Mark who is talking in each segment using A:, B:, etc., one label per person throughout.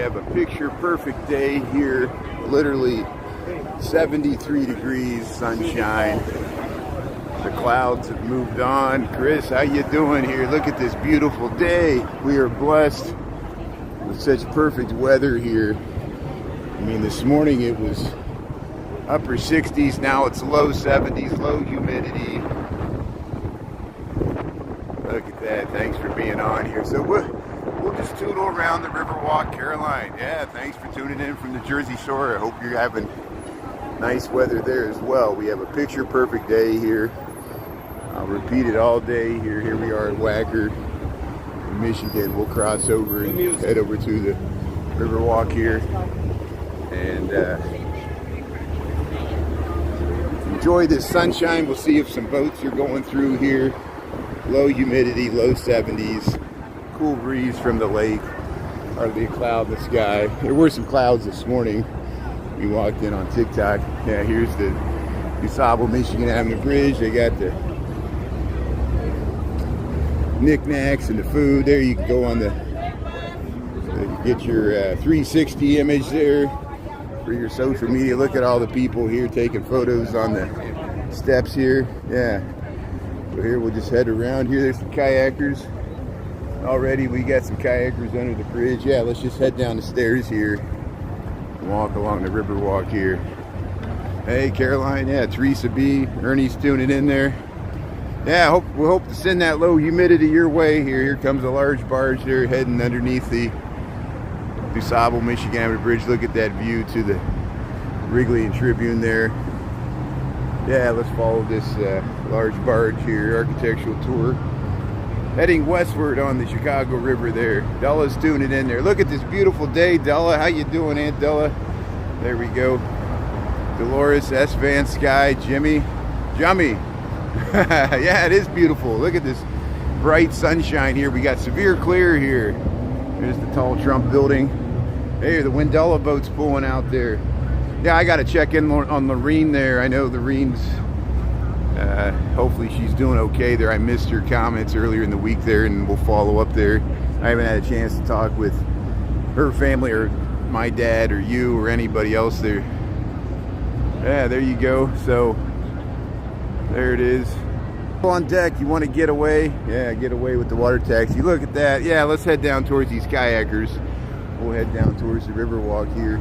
A: have a picture perfect day here, literally 73 degrees, sunshine. The clouds have moved on. Chris, how you doing here? Look at this beautiful day. We are blessed with such perfect weather here. I mean, this morning it was upper 60s, now it's low 70s, low humidity. Look at that. Thanks for being on here. So we'll just tootle around the Riverwalk, Caroline. Yeah, thanks for tuning in from the Jersey Shore. I hope you're having nice weather there as well. We have a picture perfect day here. I'll repeat it all day here. Here we are at Wacker, Michigan. We'll cross over and head over to the Riverwalk here and enjoy this sunshine. We'll see if some boats are going through here. Low humidity, low 70s, cool breeze from the lake, hardly a cloud in the sky. There were some clouds this morning. We walked in on TikTok. Yeah, here's the DuSable Michigan Avenue Bridge. They got the knickknacks and the food there. You can go on get your 360 image there for your social media. Look at all the people here taking photos on the steps here. Yeah. So here we'll just head around here. There's some kayakers. Already we got some kayakers under the bridge. Yeah, let's just head down the stairs here and walk along the Riverwalk here. Hey, Caroline. Yeah, Teresa B. Ernie's tuning in there. Yeah, we hope to send that low humidity your way here. Here comes a large barge there heading underneath the DuSable Michigan Avenue Bridge. Look at that view to the Wrigley and Tribune there. Yeah, let's follow this large barge here, architectural tour. Heading westward on the Chicago River there. Della's tuning in there. Look at this beautiful day, Della. How you doing, Aunt Della? There we go. Dolores, S. Van Sky, Jimmy. Yeah, it is beautiful. Look at this bright sunshine here. We got severe clear here. There's the tall Trump building. Hey, the Wendella boat's pulling out there. Yeah, I got to check in on Lorene there. I know Lorene's, hopefully she's doing okay there. I missed her comments earlier in the week there, and we'll follow up there. I haven't had a chance to talk with her family or my dad or you or anybody else there. Yeah, there you go. So there it is. On deck, you want to get away? Yeah, get away with the water taxi. Look at that. Yeah, let's head down towards these kayakers. We'll head down towards the Riverwalk here.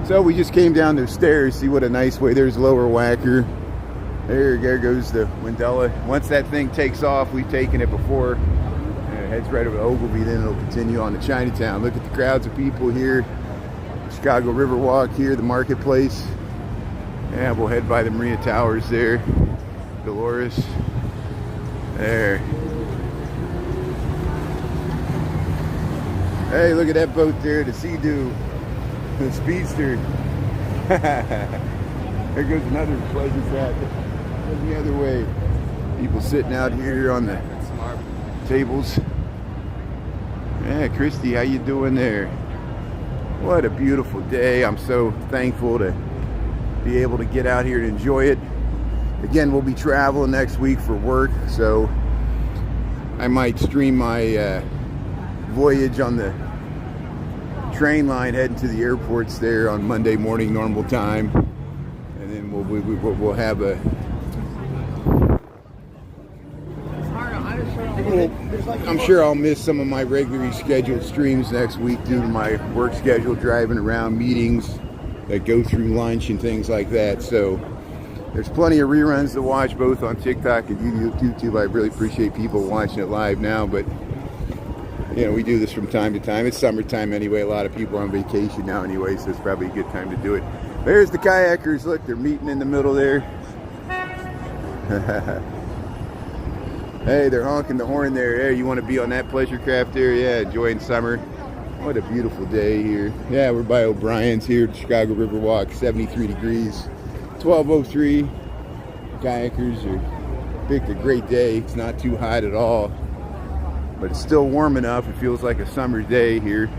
A: So we just came down those stairs. See what a nice way. There's Lower Wacker. There goes the Wendella. Once that thing takes off, we've taken it before. It heads right over to Ogilvy, then it'll continue on to Chinatown. Look at the crowds of people here. Chicago Riverwalk here, the marketplace. Yeah, we'll head by the Marina Towers there. Dolores. There. Hey, look at that boat there, the Sea-Doo, the Speedster. There goes another pleasure craft. The other way. People sitting out here on the tables. Yeah, Christy, how you doing there? What a beautiful day. I'm so thankful to be able to get out here and enjoy it. Again, we'll be traveling next week for work, so I might stream my voyage on the train line heading to the airports there on Monday morning normal time, and then we'll have a I'm sure I'll miss some of my regularly scheduled streams next week due to my work schedule, driving around, meetings that go through lunch and things like that. So there's plenty of reruns to watch both on TikTok and YouTube. I really appreciate people watching it live now, but you know, we do this from time to time. It's summertime anyway. A lot of people are on vacation now anyway, so it's probably a good time to do it. There's the kayakers. Look, they're meeting in the middle there. Hey, they're honking the horn there. Hey, you want to be on that pleasure craft there? Yeah, enjoying summer. What a beautiful day here. Yeah, we're by O'Brien's here at Chicago Riverwalk, 73 degrees, 12:03. Kayakers picked a great day. It's not too hot at all, but it's still warm enough. It feels like a summer day here.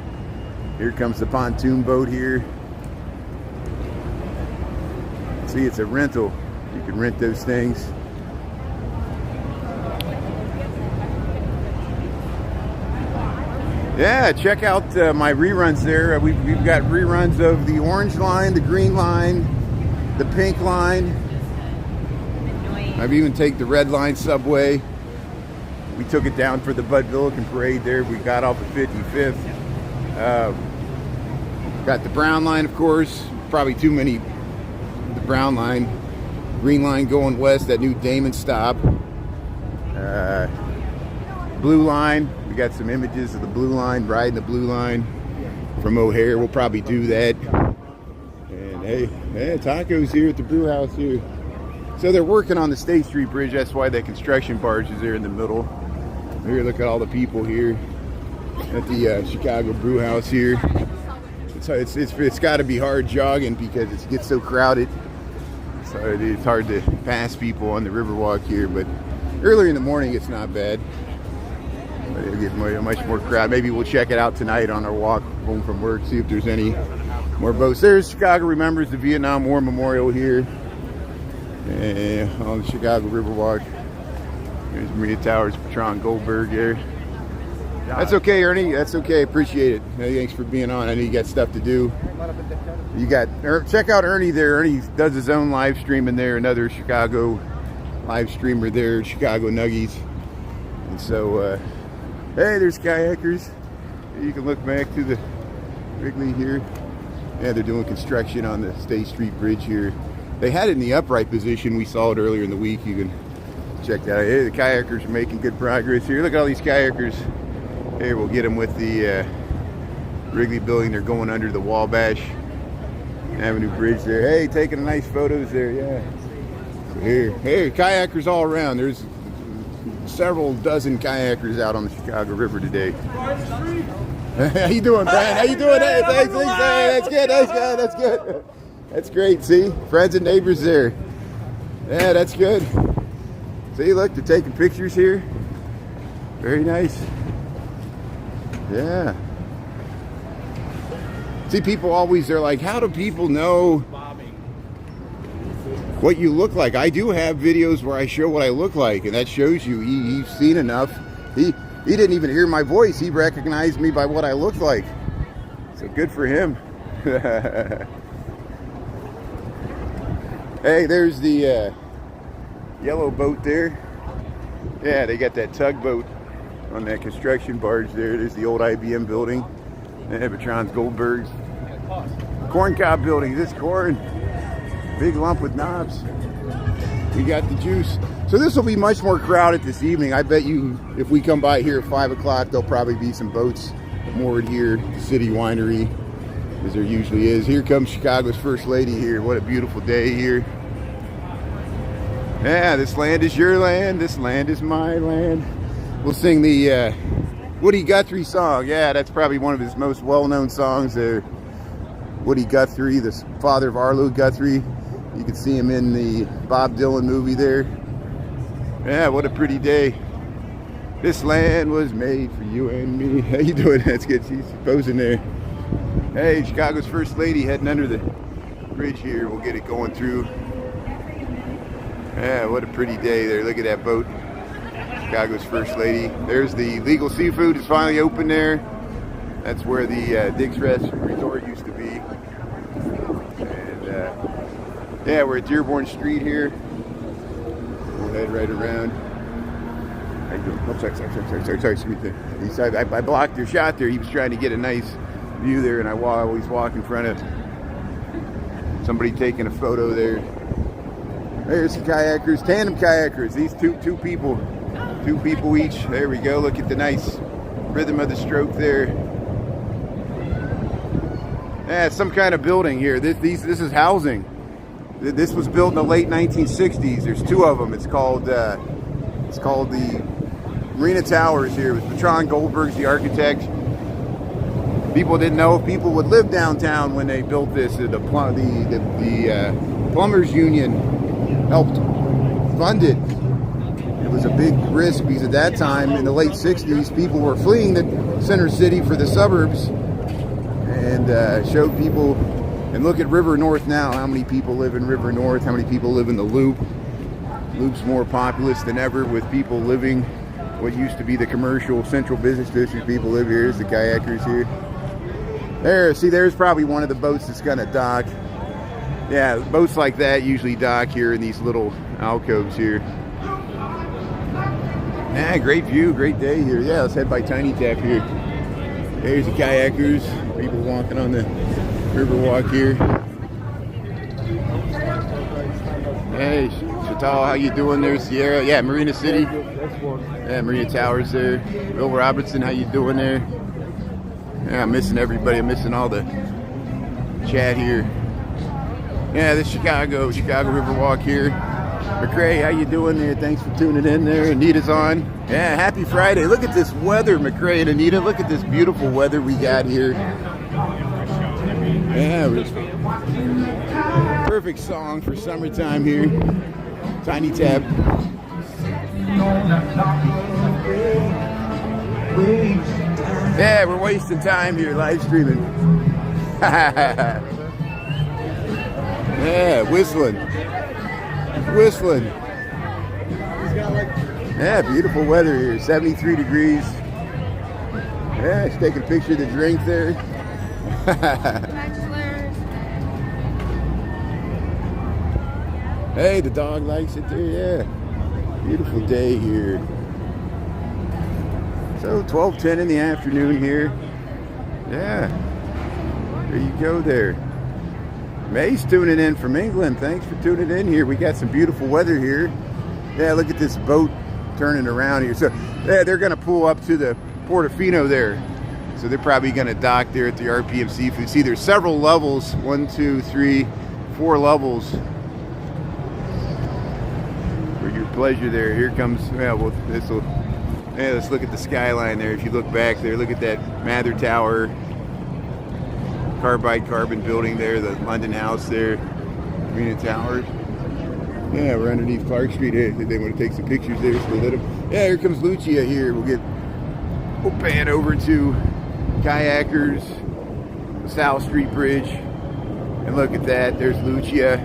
A: Here comes the pontoon boat here. See, it's a rental. You can rent those things. Yeah, check out my reruns there. We've got reruns of the orange line, the green line, the pink line. I've even taken the red line subway. We took it down for the Bud Billiken parade there. We got off at 55th. Got the brown line, of course. Probably too many. The brown line. Green line going west, that new Damon stop. Blue line. We got some images of the blue line, riding the blue line from O'Hare. We'll probably do that. And hey, tacos here at the brew house here. So they're working on the State Street Bridge. That's why that construction barge is there in the middle. Here, look at all the people here at the Chicago brew house here. It's got to be hard jogging because it gets so crowded. So it's hard to pass people on the Riverwalk here. But earlier in the morning, it's not bad. But it'll get much more crowd. Maybe we'll check it out tonight on our walk home from work. See if there's any more boats. There's Chicago Remembers the Vietnam War Memorial here. On the Chicago Riverwalk. There's Maria Towers, Patron Goldberg there. That's okay, Ernie. That's okay. Appreciate it. Thanks for being on. I know you got stuff to do. You got check out Ernie there. Ernie does his own live stream in there. Another Chicago live streamer there, Chicago Nuggies. And so, hey, there's Kayakers. You can look back to the Wrigley here. Yeah, they're doing construction on the State Street Bridge here. They had it in the upright position. We saw it earlier in the week. You can check that out. Hey, the kayakers are making good progress here. Look at all these kayakers. Hey, we'll get them with the Wrigley building. They're going under the Wabash Avenue Bridge there. Hey, taking nice photos there, yeah. So here, kayakers all around. There's several dozen kayakers out on the Chicago River today. How you doing, Brian? How you doing? Hey, thanks. Hey, that's good. That's good. That's great, see? Friends and neighbors there. Yeah, that's good. See, look, they're taking pictures here. Very nice. Yeah. See, people always, they're like, how do people know what you look like? I do have videos where I show what I look like, and that shows you he's seen enough. He didn't even hear my voice. He recognized me by what I looked like. So good for him. Hey, there's the yellow boat there. Yeah, they got that tugboat on that construction barge there. There's the old IBM building. And Patron's Goldberg's corn cob building. This corn, big lump with knobs. We got the juice. So this will be much more crowded this evening. I bet you if we come by here at 5 o'clock, there'll probably be some boats moored here at the City Winery, as there usually is. Here comes Chicago's First Lady here. What a beautiful day here. Yeah, this land is your land. This land is my land. We'll sing the Woody Guthrie song. Yeah, that's probably one of his most well-known songs there. Woody Guthrie, the father of Arlo Guthrie. You can see him in the Bob Dylan movie there. Yeah, what a pretty day. This land was made for you and me. How you doing? That's good. She's posing there. Hey, Chicago's First Lady heading under the bridge here. We'll get it going through. Yeah, what a pretty day there. Look at that boat. Chicago's First Lady. There's the Legal Seafood. It's finally open there. That's where the Dick's Resort used to be. And yeah, we're at Dearborn Street here. We'll head right around. Oh, sorry. I blocked your shot there. He was trying to get a nice view there, and I always walk in front of somebody taking a photo there. There's some kayakers, tandem kayakers. These two people each. There we go. Look at the nice rhythm of the stroke there. Yeah, it's some kind of building here. This is housing. This was built in the late 1960s. There's two of them. It's called the Marina Towers here. It was Patron Goldberg's the architect. People didn't know if people would live downtown when they built this. The Plumbers Union helped fund it. It was a big risk because at that time, in the late 60s, people were fleeing the center city for the suburbs, and showed people. And look at River North now. How many people live in River North? How many people live in the Loop? Loop's more populous than ever, with people living what used to be the commercial central business district. People live here. There's the kayakers here. There, see, there's probably one of the boats that's gonna dock. Yeah, boats like that usually dock here in these little alcoves here. Yeah, great view, great day here. Yeah, let's head by Tiny Tap here. There's the kayakers, people walking on the Riverwalk here. Hey, Chantal, how you doing there, Sierra? Yeah, Marina City. Yeah, Marina Towers there. Bill Robertson, how you doing there? Yeah, I'm missing everybody. I'm missing all the chat here. Yeah, this Chicago Riverwalk here. McCrae, how you doing there? Thanks for tuning in there. Anita's on. Yeah, happy Friday. Look at this weather, McCrae and Anita. Look at this beautiful weather we got here. Yeah, perfect song for summertime here. Tiny Tap. Yeah, we're wasting time here live streaming. Yeah, whistling. Yeah, beautiful weather here. 73 degrees. Yeah, she's taking a picture of the drink there. Hey, the dog likes it there. Yeah, beautiful day here. So 12:10 in the afternoon here. Yeah, there you go there. May's tuning in from England. Thanks for tuning in here. We got some beautiful weather here. Yeah, look at this boat turning around here. So yeah, they're going to pull up to the Portofino there. So they're probably going to dock there at the RPM Seafood. See, there's several levels. 1, 2, 3, 4 levels. For your pleasure there. Here comes, yeah, well, this will, yeah, let's look at the skyline there. If you look back there, look at that Mather Tower. Carbide Carbon building there, the London House there, Marina Towers. Yeah, we're underneath Clark Street. Hey, they want to take some pictures there, so let them. Yeah, here comes Lucia here. We'll pan over to Kayakers, the South Street Bridge, and look at that. There's Lucia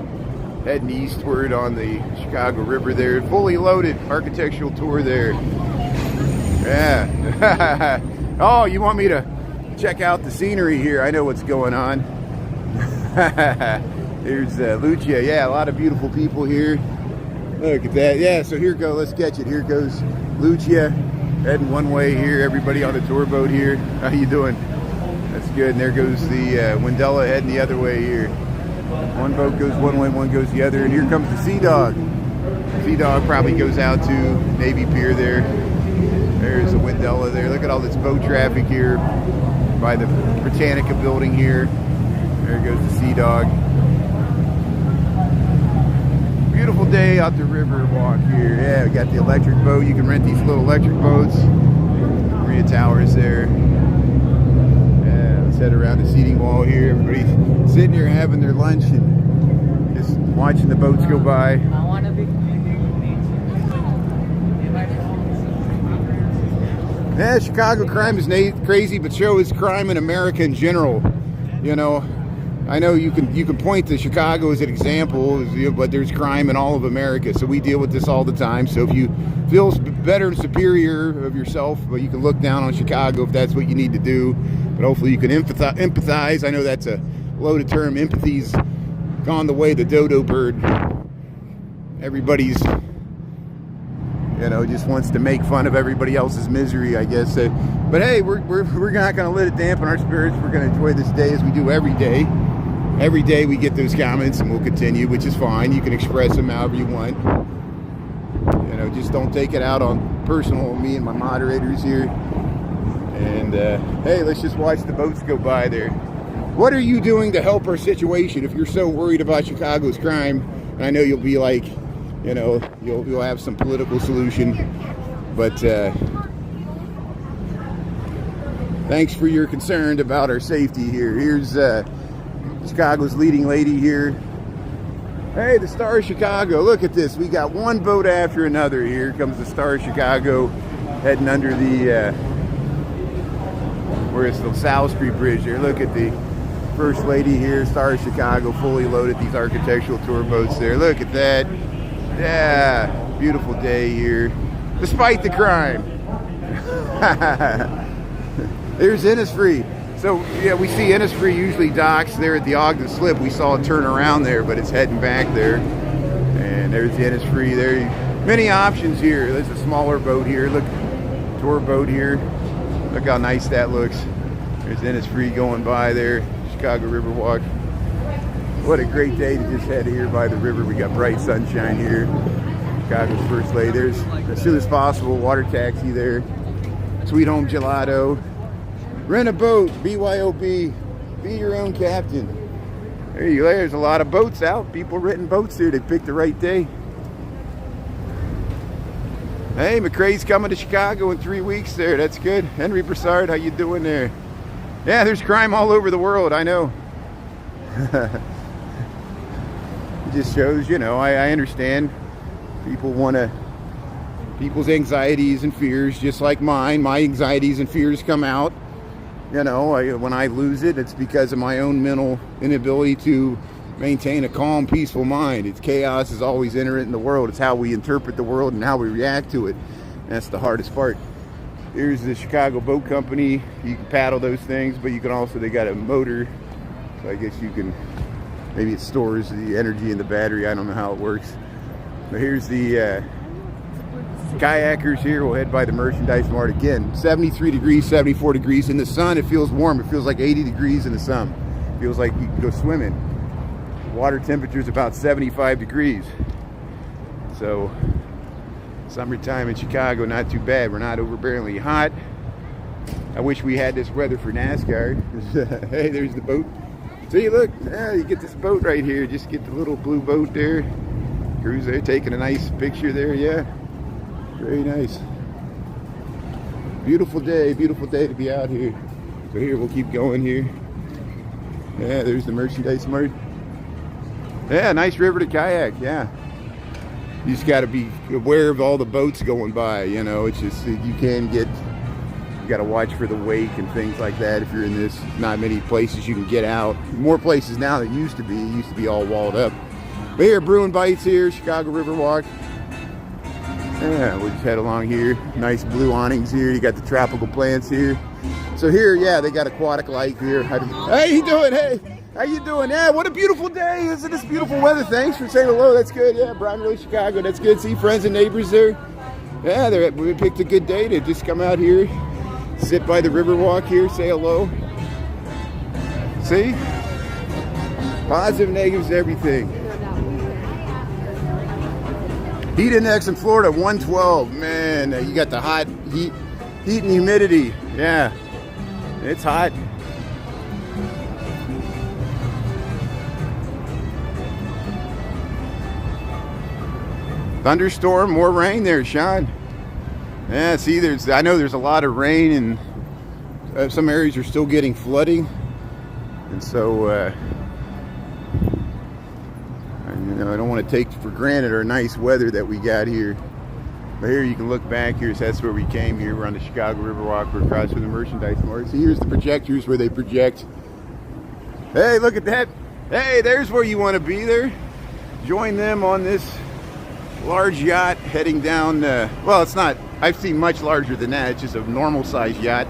A: heading eastward on the Chicago River there. Fully loaded architectural tour there. Yeah. Oh, you want me to check out the scenery here? I know what's going on. There's Lucia. Yeah, a lot of beautiful people here. Look at that. Yeah, so here go. Let's catch it. Here goes Lucia heading one way here. Everybody on the tour boat here. How you doing? That's good. And there goes the Wendella heading the other way here. One boat goes one way, one goes the other. And here comes the Sea Dog. Sea Dog probably goes out to Navy Pier there. There's the Wendella there. Look at all this boat traffic here by the Britannica building here. There goes the Sea Dog. Beautiful day out the Riverwalk here. Yeah, we got the electric boat. You can rent these little electric boats. Marina Towers there. Yeah, let's head around the seating wall here. Everybody's sitting here having their lunch and just watching the boats go by. Yeah, Chicago crime is crazy, but so is crime in America in general. You know, I know you can point to Chicago as an example, but there's crime in all of America. So we deal with this all the time. So if you feel better and superior of yourself, well, you can look down on Chicago if that's what you need to do. But hopefully you can empathize. I know that's a loaded term. Empathy's gone the way of the dodo bird. Everybody's, you know, just wants to make fun of everybody else's misery, I guess. But hey, we're not going to let it dampen our spirits. We're going to enjoy this day as we do every day. Every day we get those comments, and we'll continue, which is fine. You can express them however you want. You know, just don't take it out on personal, me and my moderators here. And hey, let's just watch the boats go by there. What are you doing to help our situation if you're so worried about Chicago's crime? And I know you'll be like, you know, you'll have some political solution, but thanks for your concern about our safety here. Here's Chicago's leading lady here. Hey, the Star of Chicago. Look at this. We got one boat after another. Here comes the Star of Chicago heading under the where it's the South Street Bridge there. Look at the First Lady here, Star of Chicago, fully loaded. These architectural tour boats there. Look at that. Yeah, beautiful day here, despite the crime. There's Innisfree. So yeah, we see Innisfree usually docks there at the Ogden Slip. We saw it turn around there, but it's heading back there. And there's the Innisfree there. Many options here. There's a smaller boat here. Look, tour boat here. Look how nice that looks. There's Innisfree going by there. Chicago Riverwalk. What a great day to just head here by the river. We got bright sunshine here. Chicago's first lay. There's, as soon as possible, water taxi there. Sweet Home Gelato. Rent a boat, BYOB, be your own captain. There you go, there's a lot of boats out. People renting boats here, they picked the right day. Hey, McCrae's coming to Chicago in 3 weeks there, that's good. Henry Broussard, how you doing there? Yeah, there's crime all over the world, I know. It just shows, you know, I understand. People want to, people's anxieties and fears, just like mine. My anxieties and fears come out. You know, when I lose it, it's because of my own mental inability to maintain a calm, peaceful mind. It's chaos is always inherent in the world. It's how we interpret the world and how we react to it. That's the hardest part. Here's the Chicago Boat Company. You can paddle those things, but you can also, they got a motor. So I guess you can, maybe it stores the energy in the battery. I don't know how it works. But here's the Kayakers here. We'll head by the merchandise mart again. 73 degrees, 74 degrees in the sun. It feels warm. It feels like 80 degrees in the sun. It feels like you can go swimming. Water temperature is about 75 degrees. So summertime in Chicago, not too bad. We're not overbearingly hot. I wish we had this weather for NASCAR. Hey, there's the boat. See, look, yeah, you get this boat right here. Just get the little blue boat there. Cruise there, taking a nice picture there, yeah. Very nice. Beautiful day to be out here. So here, we'll keep going here. Yeah, there's the merchandise mart. Yeah, nice river to kayak, yeah. You just got to be aware of all the boats going by, you know. It's just, you can get, you got to watch for the wake and things like that if you're in this. Not many places you can get out. More places now than it used to be. It used to be all walled up. But here, Brewing Bites here, Chicago Riverwalk. Yeah, we'll just head along here. Nice blue awnings here. You got the tropical plants here. So here, yeah, they got aquatic life here. Hey, you doing? Hey, how you doing? Yeah, what a beautiful day. Isn't this beautiful weather? Thanks for saying hello. That's good. Yeah, Brown Road, Chicago. That's good. See friends and neighbors there. Yeah, we picked a good day to just come out here, sit by the Riverwalk here, say hello. See? Positive, negatives, everything. Heat index in Florida, 112. Man, you got the hot heat and humidity. Yeah, it's hot. Thunderstorm, more rain there, Sean. Yeah, see, I know there's a lot of rain, and some areas are still getting flooding, and so you know, I don't want to take for granted our nice weather that we got here. But here you can look back here. So that's where we came here. We're on the Chicago Riverwalk. We're across from the merchandise mart. So here's the projectors where they project. Hey, look at that. Hey, there's where you want to be there. Join them on this large yacht heading down. Well, it's not. I've seen much larger than that. It's just a normal size yacht.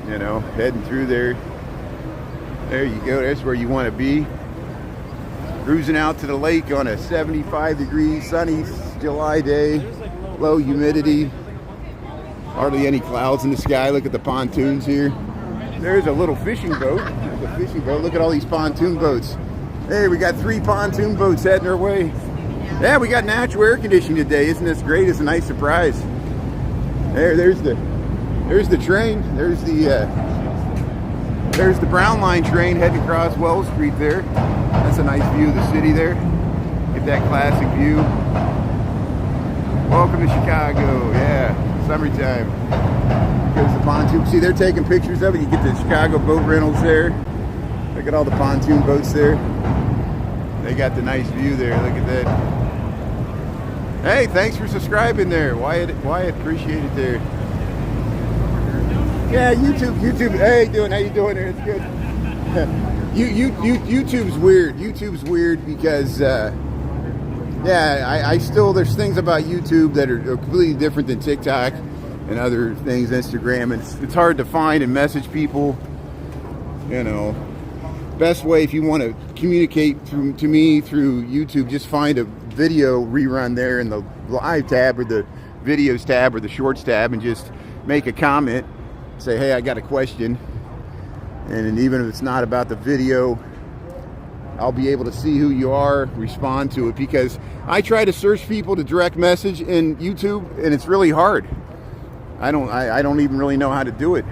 A: You know, heading through there. There you go. That's where you want to be. Cruising out to the lake on a 75 degree sunny July day, low humidity, hardly any clouds in the sky. Look at the pontoons here. There's a little fishing boat. There's a fishing boat. Look at all these pontoon boats. Hey, we got 3 pontoon boats heading our way. Yeah, we got natural air conditioning today. Isn't this great? It's a nice surprise. There's the train. There's the Brown Line train heading across Wells Street there. That's a nice view of the city there. Get that classic view. Welcome to Chicago. Yeah, summertime. Here's the pontoon. See, they're taking pictures of it. You get the Chicago boat rentals there. Look at all the pontoon boats there. They got the nice view there. Look at that. Hey, thanks for subscribing there. Wyatt, appreciate it there. Yeah, YouTube. Hey, how you doing there? It's good. YouTube's weird. YouTube's weird because, yeah, I still, there's things about YouTube that are completely different than TikTok. and other things, Instagram, and it's hard to find and message people. You know, best way if you want to communicate to me through YouTube, just find a video rerun there in the live tab or the videos tab or the shorts tab, and just make a comment, say, hey, I got a question, and even if it's not about the video, I'll be able to see who you are, respond to it, because I try to search people to direct message in YouTube, and it's really hard. I don't even really know how to do it.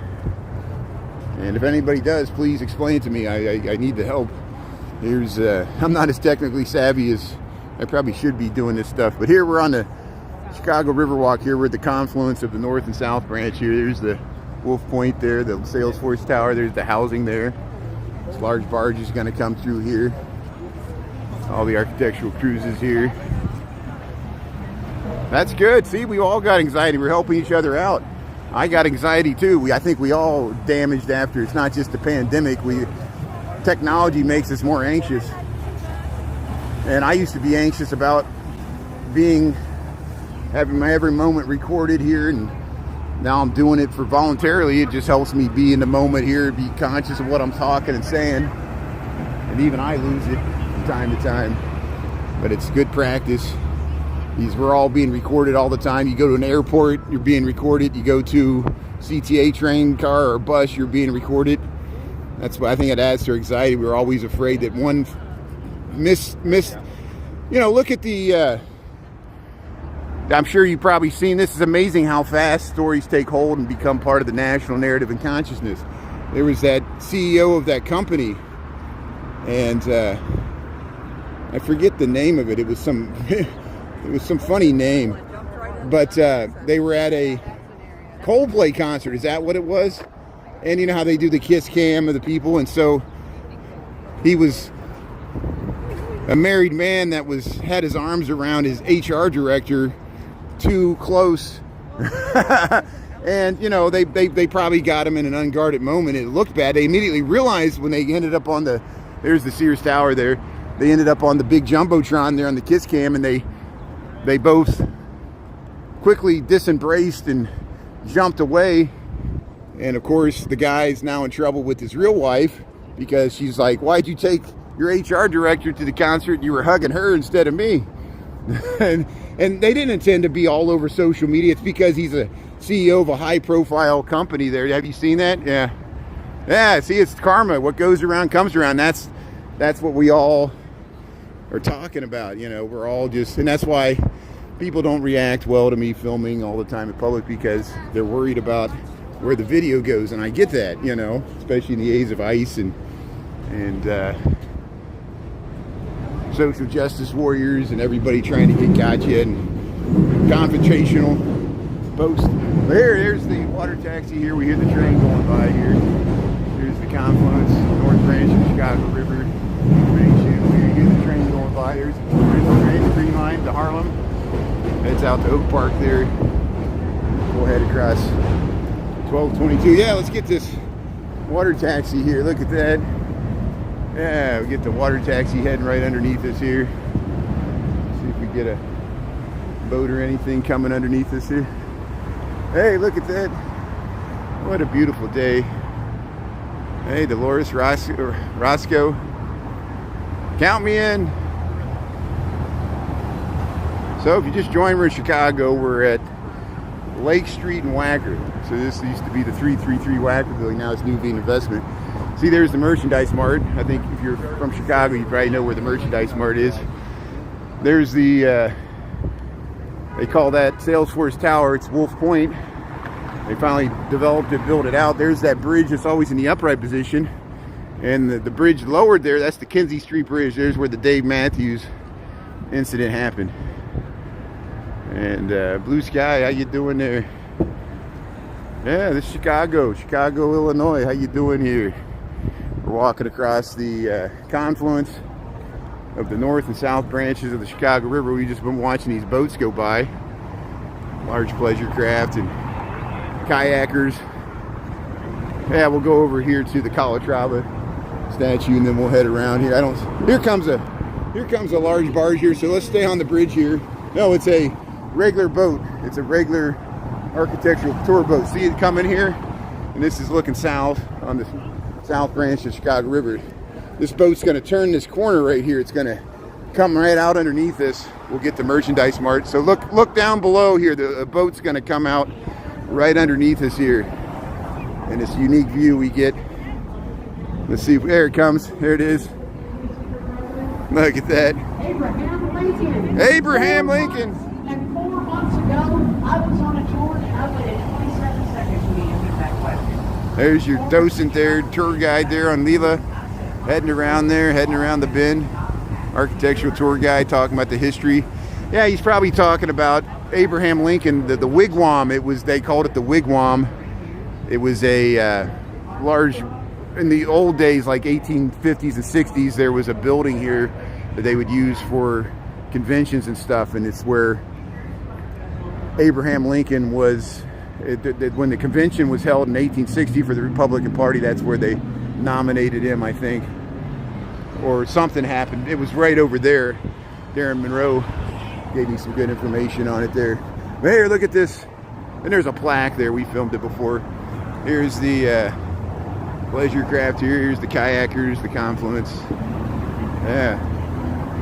A: And if anybody does, please explain it to me. I need the help. Here's I'm not as technically savvy as I probably should be doing this stuff, but here we're on the Chicago Riverwalk. Here we're at the confluence of the North and South branch here. There's the Wolf Point there, the Salesforce Tower. There's the housing there. This large barge is going to come through here. All the architectural cruises here. That's good. See, we all got anxiety. We're helping each other out. I got anxiety too. I think we all damaged after. It's not just the pandemic. Technology makes us more anxious. And I used to be anxious about having my every moment recorded here, and now I'm doing it for voluntarily. It just helps me be in the moment here, be conscious of what I'm talking and saying. And even I lose it from time to time. But it's good practice. We're all being recorded all the time. You go to an airport, you're being recorded. You go to CTA train, car, or bus, you're being recorded. That's why I think it adds to our anxiety. We're always afraid that one miss. You know, look at the. I'm sure you've probably seen this. It's amazing how fast stories take hold and become part of the national narrative and consciousness. There was that CEO of that company, and I forget the name of it. It was some. It was some funny name, but they were at a Coldplay concert. Is that what it was? And you know how they do the kiss cam of the people, and so he was a married man that had his arms around his HR director too close, and you know they probably got him in an unguarded moment. It looked bad. They immediately realized when they ended up on there's the Sears Tower there. They ended up on the big jumbotron there on the kiss cam, and they both quickly disembraced and jumped away. And of course, the guy's now in trouble with his real wife because she's like, why'd you take your HR director to the concert? You were hugging her instead of me. and they didn't intend to be all over social media. It's because he's a CEO of a high profile company there. Have you seen that? Yeah, see, it's karma. What goes around comes around. That's what we all are talking about. You know, we're all just, and that's why people don't react well to me filming all the time in public, because they're worried about where the video goes. And I get that, you know, especially in the age of ICE and social justice warriors and everybody trying to get gotcha and confrontational posts. There's the water taxi here. We hear the train going by here. Here's the Confluence, North Branch of the Chicago River. We hear the train going by. There's the train, the Green Line to Harlem. Heads out to Oak Park there. We'll head across 1222. Yeah, let's get this water taxi here. Look at that. Yeah, we get the water taxi heading right underneath us here. See if we get a boat or anything coming underneath us here. Hey, look at that. What a beautiful day. Hey, Dolores Roscoe. Count me in. So if you just joined, we're in Chicago. We're at Lake Street and Wacker. So this used to be the 333 Wacker building. Now it's Nuveen Investment. See, there's the Merchandise Mart. I think if you're from Chicago, you probably know where the Merchandise Mart is. There's the, they call that Salesforce Tower. It's Wolf Point. They finally developed it, built it out. There's that bridge that's always in the upright position. And the bridge lowered there, that's the Kinsey Street Bridge. There's where the Dave Matthews incident happened. And blue sky, how you doing there? Yeah, this is Chicago, Illinois. How you doing here? We're walking across the confluence of the north and south branches of the Chicago River. We've just been watching these boats go by. Large pleasure craft and kayakers. Yeah, we'll go over here to the Calatrava statue and then we'll head around here. Here comes a large barge here, so let's stay on the bridge here. No, it's a regular boat. It's a regular architectural tour boat. See it coming here? And this is looking south on the south branch of Chicago River. This boat's going to turn this corner right here. It's going to come right out underneath this. We'll get the merchandise mart. So look down below here. The boat's going to come out right underneath us here. And this unique view we get. Let's see. There it comes. There it is. Look at that.
B: Abraham Lincoln.
A: Abraham Lincoln.
B: And 4 months ago, I was on a tour and I waited 27 seconds for you to answer that question.
A: There's your docent there, tour guide there on Leela. Heading around there, heading around the bend. Architectural tour guide talking about the history. Yeah, he's probably talking about Abraham Lincoln, the wigwam. They called it the wigwam. It was a large, in the old days, like 1850s and 60s, there was a building here that they would use for conventions and stuff, and it's where Abraham Lincoln was, when the convention was held in 1860 for the Republican Party, that's where they nominated him, I think, or something happened. It was right over there. Darren Monroe gave me some good information on it there. But here, look at this. And there's a plaque there. We filmed it before. Here's the pleasure craft here. Here's the kayakers, the Confluence.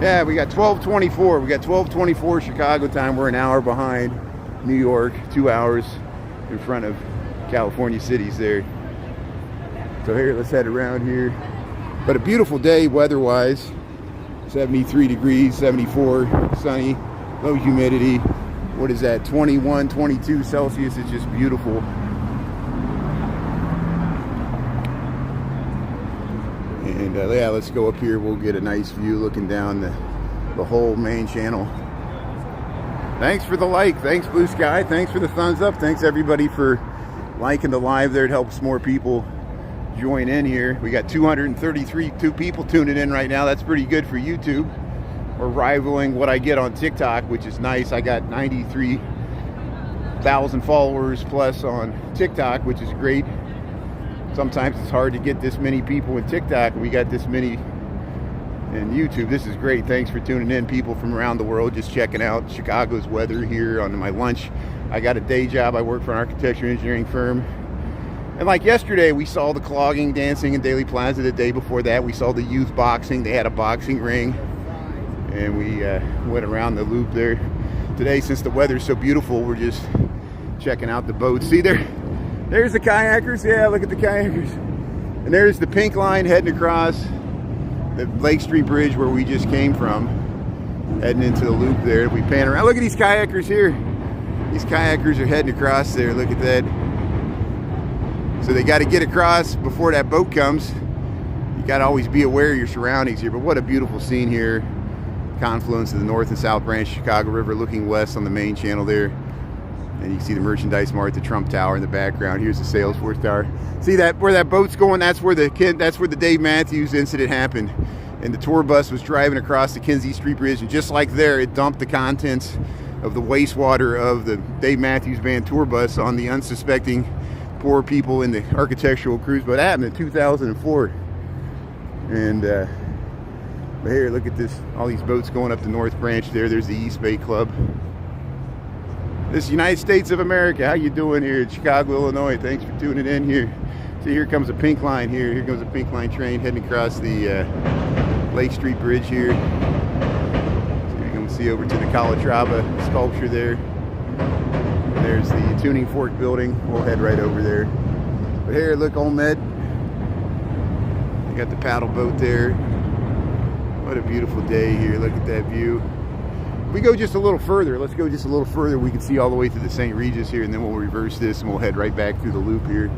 A: Yeah, we got 12:24. We got 12:24 Chicago time. We're an hour behind New York, 2 hours in front of California cities there. So here, let's head around here. But a beautiful day weather-wise. 73 degrees, 74, sunny, low humidity. What is that, 21, 22 Celsius? It's just beautiful. And yeah, let's go up here. We'll get a nice view looking down the whole main channel. Thanks for the like. Thanks, Blue Sky. Thanks for the thumbs up. Thanks, everybody, for liking the live there. It helps more people join in here. We got 232 people tuning in right now. That's pretty good for YouTube. We're rivaling what I get on TikTok, which is nice. I got 93,000 followers plus on TikTok, which is great. Sometimes it's hard to get this many people in TikTok. We got this many in YouTube. This is great. Thanks for tuning in, people from around the world, just checking out Chicago's weather here on my lunch. I got a day job. I work for an architecture engineering firm. And like yesterday, we saw the clogging dancing in Daley Plaza. The day before that, we saw the youth boxing. They had a boxing ring. And we went around the loop there. Today, since the weather's so beautiful, we're just checking out the boats. See there? There's the kayakers. Yeah, look at the kayakers. And there's the pink line heading across the Lake Street Bridge where we just came from. Heading into the loop there. We pan around. Look at these kayakers here. These kayakers are heading across there. Look at that. So they got to get across before that boat comes. You got to always be aware of your surroundings here. But what a beautiful scene here. Confluence of the North and South Branch Chicago River looking west on the main channel there. And you can see the merchandise mart, the Trump Tower in the background. Here's the Salesforce Tower. See that where that boat's going? That's where the Dave Matthews incident happened. And the tour bus was driving across the Kinsey Street Bridge, and just like there, it dumped the contents of the wastewater of the Dave Matthews Band tour bus on the unsuspecting poor people in the architectural cruise boat. That happened in 2004. And but here, look at this. All these boats going up the North Branch there. There's the East Bay Club. This is United States of America. How you doing here in Chicago, Illinois? Thanks for tuning in here. See, here comes a pink line here. Here goes a pink line train heading across the Lake Street Bridge here. So you're going to see over to the Calatrava sculpture there. And there's the Tuning Fork building. We'll head right over there. But here, look, Olmed. You got the paddle boat there. What a beautiful day here. Look at that view. We go just a little further. Let's go just a little further. We can see all the way to the St. Regis here, and then we'll reverse this and we'll head right back through the loop here.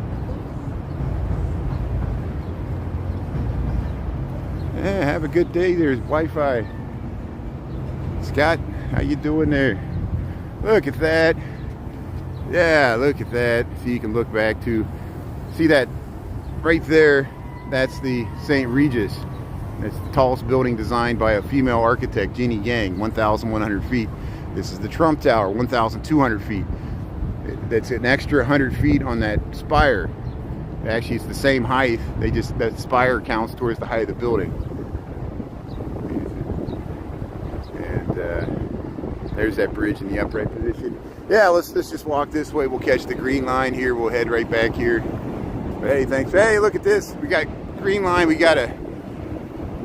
A: Yeah, have a good day. There's Wi-Fi. Scott, how you doing there? Look at that. Yeah, look at that. So you can look back to see that right there. That's the St. Regis. It's the tallest building designed by a female architect, Jeannie Yang, 1,100 feet. This is the Trump Tower, 1,200 feet. That's an extra 100 feet on that spire. Actually, it's the same height. That spire counts towards the height of the building. And there's that bridge in the upright position. Yeah, let's just walk this way. We'll catch the green line here. We'll head right back here. But hey, thanks. Hey, look at this. We got green line. We got a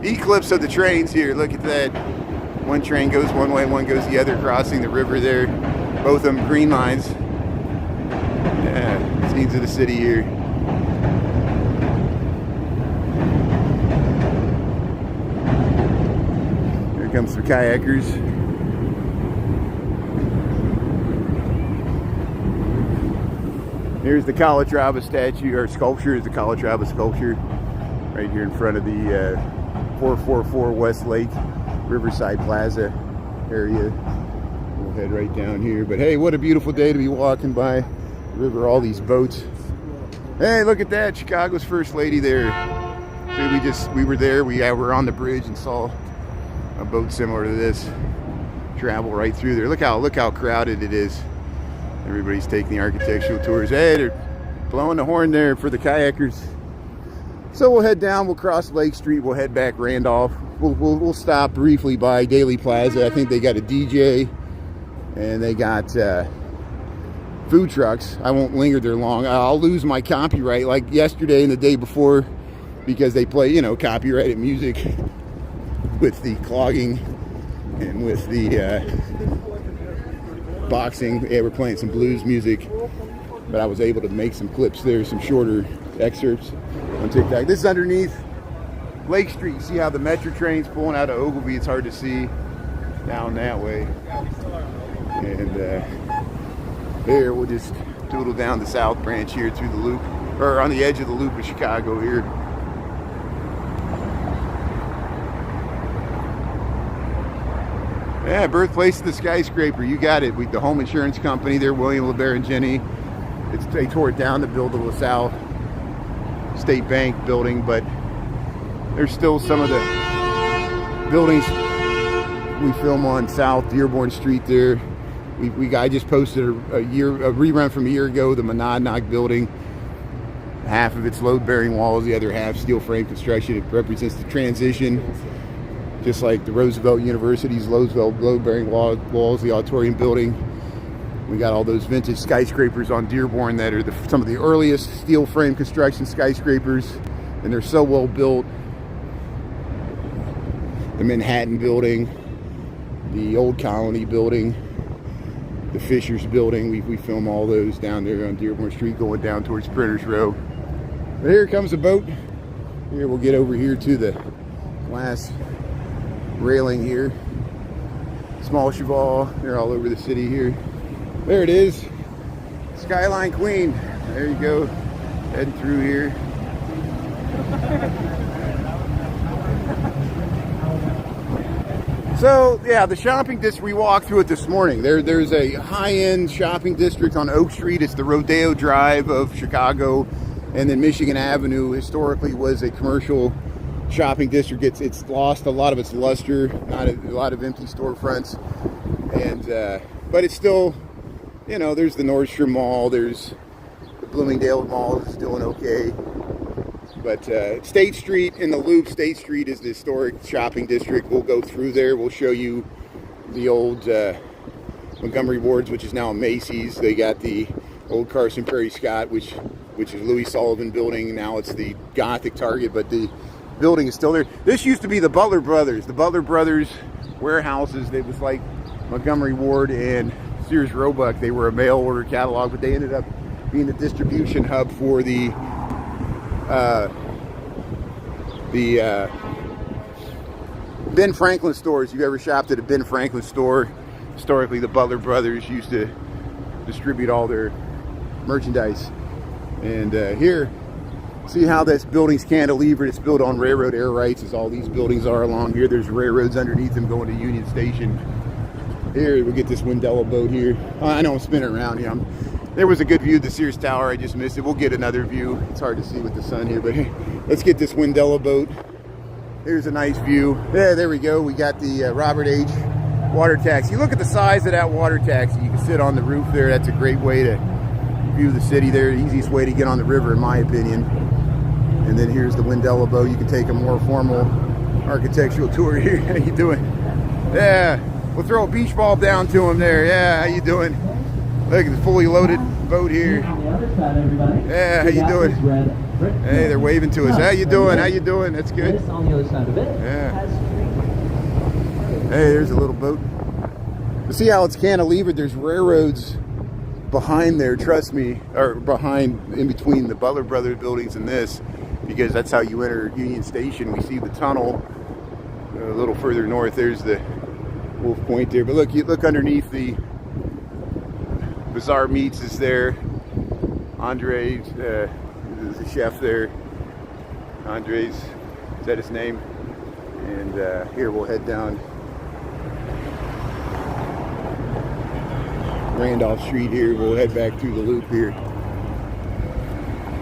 A: eclipse of the trains here. Look at that. One train goes one way, one goes the other, crossing the river there. Both of them green lines. Yeah, scenes of the city here. Here comes some kayakers. Here's the Calatrava statue, or sculpture, is the Calatrava sculpture. Right here in front of the 444 West Lake Riverside Plaza area. We'll head right down here. But hey, what a beautiful day to be walking by the river, all these boats. Hey, look at that, Chicago's First Lady there. We were there, we were on the bridge and saw a boat similar to this travel right through there. Look how crowded it is. Everybody's taking the architectural tours. Hey, they're blowing the horn there for the kayakers. So we'll head down, we'll cross Lake Street, we'll head back Randolph. We'll stop briefly by Daley Plaza. I think they got a DJ and they got food trucks. I won't linger there long. I'll lose my copyright like yesterday and the day before because they play, you know, copyrighted music with the clogging and with the boxing. Yeah, we're playing some blues music, but I was able to make some clips there, some shorter excerpts on TikTok. This is underneath Lake Street. You see how the metro train's pulling out of Ogilvy? It's hard to see down that way. And there, we'll just doodle down the South Branch here through the loop, or on the edge of the loop of Chicago here. Yeah, birthplace of the skyscraper. You got it. The home insurance company there, William LeBaron and Jenny. They tore it down to build the LaSalle State Bank building, but there's still some of the buildings we film on South Dearborn Street there. I just posted a rerun from a year ago, the Monadnock building. Half of its load-bearing walls, the other half steel frame construction. It represents the transition, just like the Roosevelt University's load-bearing walls, the auditorium building. We got all those vintage skyscrapers on Dearborn that are some of the earliest steel frame construction skyscrapers, and they're so well built. The Manhattan building, the Old Colony building, the Fishers building. We film all those down there on Dearborn Street going down towards Printers Row. But here comes a boat. Here, we'll get over here to the glass railing here. Small Cheval, they're all over the city here. There it is, Skyline Queen. There you go, heading through here. So yeah, the shopping district, we walked through it this morning. There's a high-end shopping district on Oak Street. It's the Rodeo Drive of Chicago, and then Michigan Avenue historically was a commercial shopping district. It's lost a lot of its luster, not a lot of empty storefronts, and but it's still, you know, there's the Nordstrom Mall, there's the Bloomingdale Mall is doing okay. But State Street in the Loop, State Street is the historic shopping district. We'll go through there. We'll show you the old Montgomery Ward's, which is now a Macy's. They got the old Carson Prairie Scott, which is Louis Sullivan building. Now it's the Gothic Target, but the building is still there. This used to be the Butler Brothers. The Butler Brothers warehouses. It was like Montgomery Ward and Sears Roebuck. They were a mail order catalog, but they ended up being the distribution hub for the Ben Franklin stores. If you ever shopped at a Ben Franklin store, historically the Butler Brothers used to distribute all their merchandise. And here, see how this building's cantilevered. It's built on railroad air rights, as all these buildings are along here. There's railroads underneath them going to Union Station. Here we get this Wendella boat here. I know I'm spinning around here. There was a good view of the Sears Tower. I just missed it. We'll get another view. It's hard to see with the sun here, but hey, let's get this Wendella boat. Here's a nice view. Yeah, there we go. We got the Robert H. water taxi. Look at the size of that water taxi. You can sit on the roof there. That's a great way to view the city there. The easiest way to get on the river, in my opinion. And then here's the Wendella boat. You can take a more formal architectural tour here. How you doing? Yeah. We'll throw a beach ball down to him there. Yeah, how you doing? Look at the fully loaded boat here.
C: On the other side, everybody.
A: Yeah, how you doing? Hey, they're waving to us. How you doing? How you doing? That's good.
C: This on the other side of it.
A: Yeah.
C: Has
A: Hey, there's a little boat. You see how it's cantilevered? There's railroads behind there, trust me, or behind, in between the Butler Brothers buildings and this, because that's how you enter Union Station. We see the tunnel a little further north. There's the Wolf Point there. But look, you look underneath. The Bazaar Meats is there. Andre's, there's a chef there. Andre's, is that his name? And here we'll head down Randolph Street here. We'll head back through the loop here.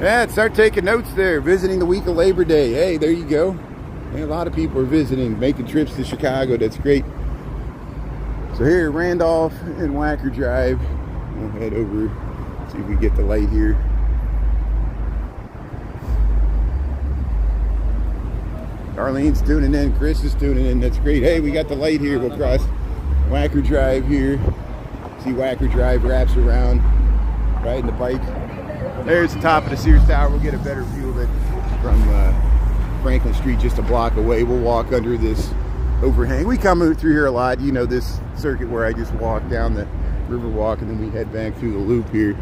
A: Yeah, start taking notes there. Visiting the week of Labor Day. Hey, there you go. And a lot of people are visiting, making trips to Chicago. That's great. So here, Randolph and Wacker Drive. We'll head over, see if we get the light here. Arlene's tuning in. Chris is tuning in. That's great. Hey, we got the light here. We'll cross Wacker Drive here. See Wacker Drive wraps around, riding the bike. There's the top of the Sears Tower. We'll get a better view of it from Franklin Street, just a block away. We'll walk under this overhang. We come through here a lot. You know this circuit where I just walk down the Riverwalk and then we head back through the loop here.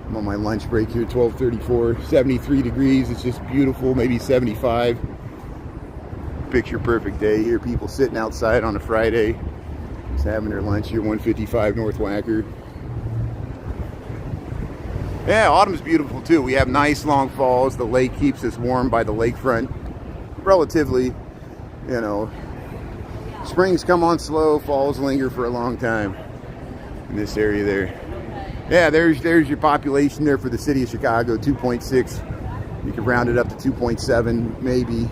A: I'm on my lunch break here, 12:34, 73 degrees. It's just beautiful, maybe 75. Picture perfect day here. People sitting outside on a Friday, just having their lunch here, 155 North Wacker. Yeah, autumn's beautiful too. We have nice long falls. The lake keeps us warm by the lakefront. Relatively, you know, springs come on slow, falls linger for a long time in this area there. Yeah, there's your population there for the city of Chicago, 2.6. You can round it up to 2.7 maybe.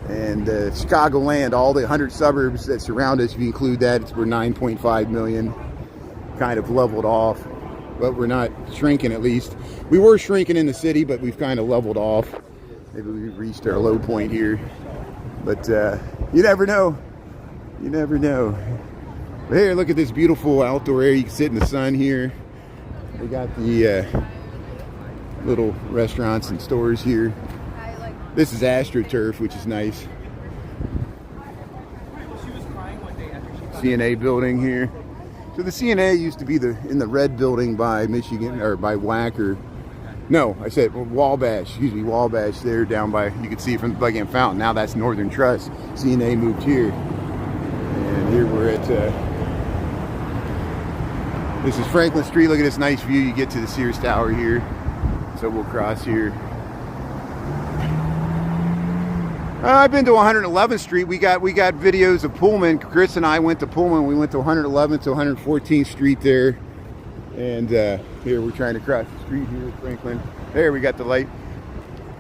A: And Chicagoland, all the 100 suburbs that surround us, if you include that, we're 9.5 million, kind of leveled off. But we're not shrinking, at least. We were shrinking in the city, but we've kind of leveled off. Maybe we've reached our low point here. But you never know. You never know. But here, look at this beautiful outdoor area. You can sit in the sun here. We got the little restaurants and stores here. This is AstroTurf, which is nice. CNA building here. So the CNA used to be in the red building by Michigan, or by Wacker. No, I said Wabash. Excuse me, Wabash there down by, you can see from the Buckingham Fountain. Now that's Northern Trust. CNA moved here. And here we're at, this is Franklin Street. Look at this nice view. You get to the Sears Tower here. So we'll cross here. I've been to 111th Street. We got videos of Pullman. Chris and I went to Pullman. We went to 111th to 114th Street there. And here we're trying to cross the street here at Franklin. There, we got the light.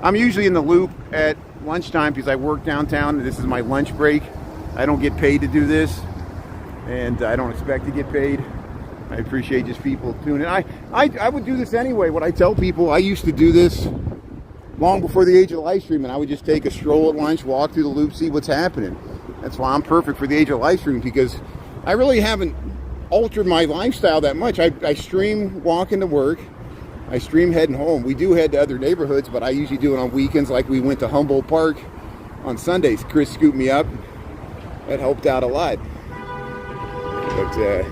A: I'm usually in the loop at lunchtime because I work downtown. This is my lunch break. I don't get paid to do this. And I don't expect to get paid. I appreciate just people tuning in. I would do this anyway. What I tell people, I used to do this long before the age of live stream, and I would just take a stroll at lunch, walk through the loop, see what's happening. That's why I'm perfect for the age of live stream, because I really haven't altered my lifestyle that much. I stream walking to work. I stream heading home. We do head to other neighborhoods, but I usually do it on weekends, like we went to Humboldt Park on Sundays. Chris scooped me up. That helped out a lot. But yeah.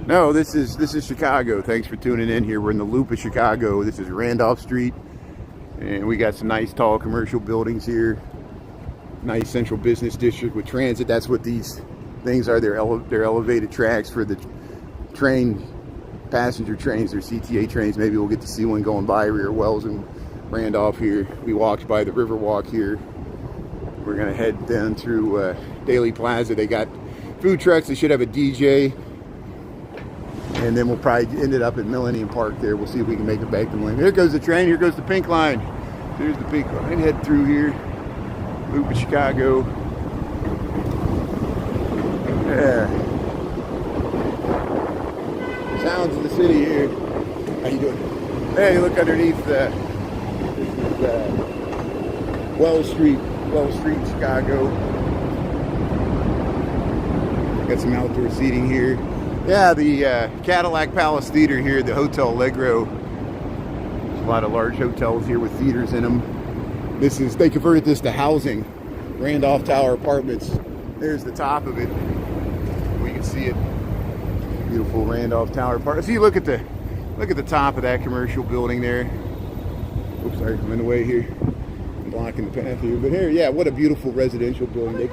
A: No, this is Chicago. Thanks for tuning in here. We're in the loop of Chicago. This is Randolph Street, and we got some nice tall commercial buildings here. Nice central business district with transit. That's what these things are. They're elevated tracks for the passenger trains. They're CTA trains. Maybe we'll get to see one going by Rear Wells and Randolph here. We walked by the Riverwalk here. We're gonna head down through Daley Plaza. They got food trucks. They should have a DJ, and then we'll probably end it up at Millennium Park there. We'll see if we can make it back to Millennium. Here goes the train. Here goes the pink line. There's the pink line. Head through here. Loop of Chicago. Yeah. Sounds of the city here. How you doing? Hey, look underneath. This is Wells Street. 12th Street, Chicago. Got some outdoor seating here. Yeah, the Cadillac Palace Theater here, the Hotel Allegro. There's a lot of large hotels here with theaters in them. They converted this to housing. Randolph Tower Apartments. There's the top of it. We can see it. Beautiful Randolph Tower Apartments. See, look at the top of that commercial building there. Oops, sorry, I'm in the way here. I'm blocking the path here. But here, yeah, what a beautiful residential building.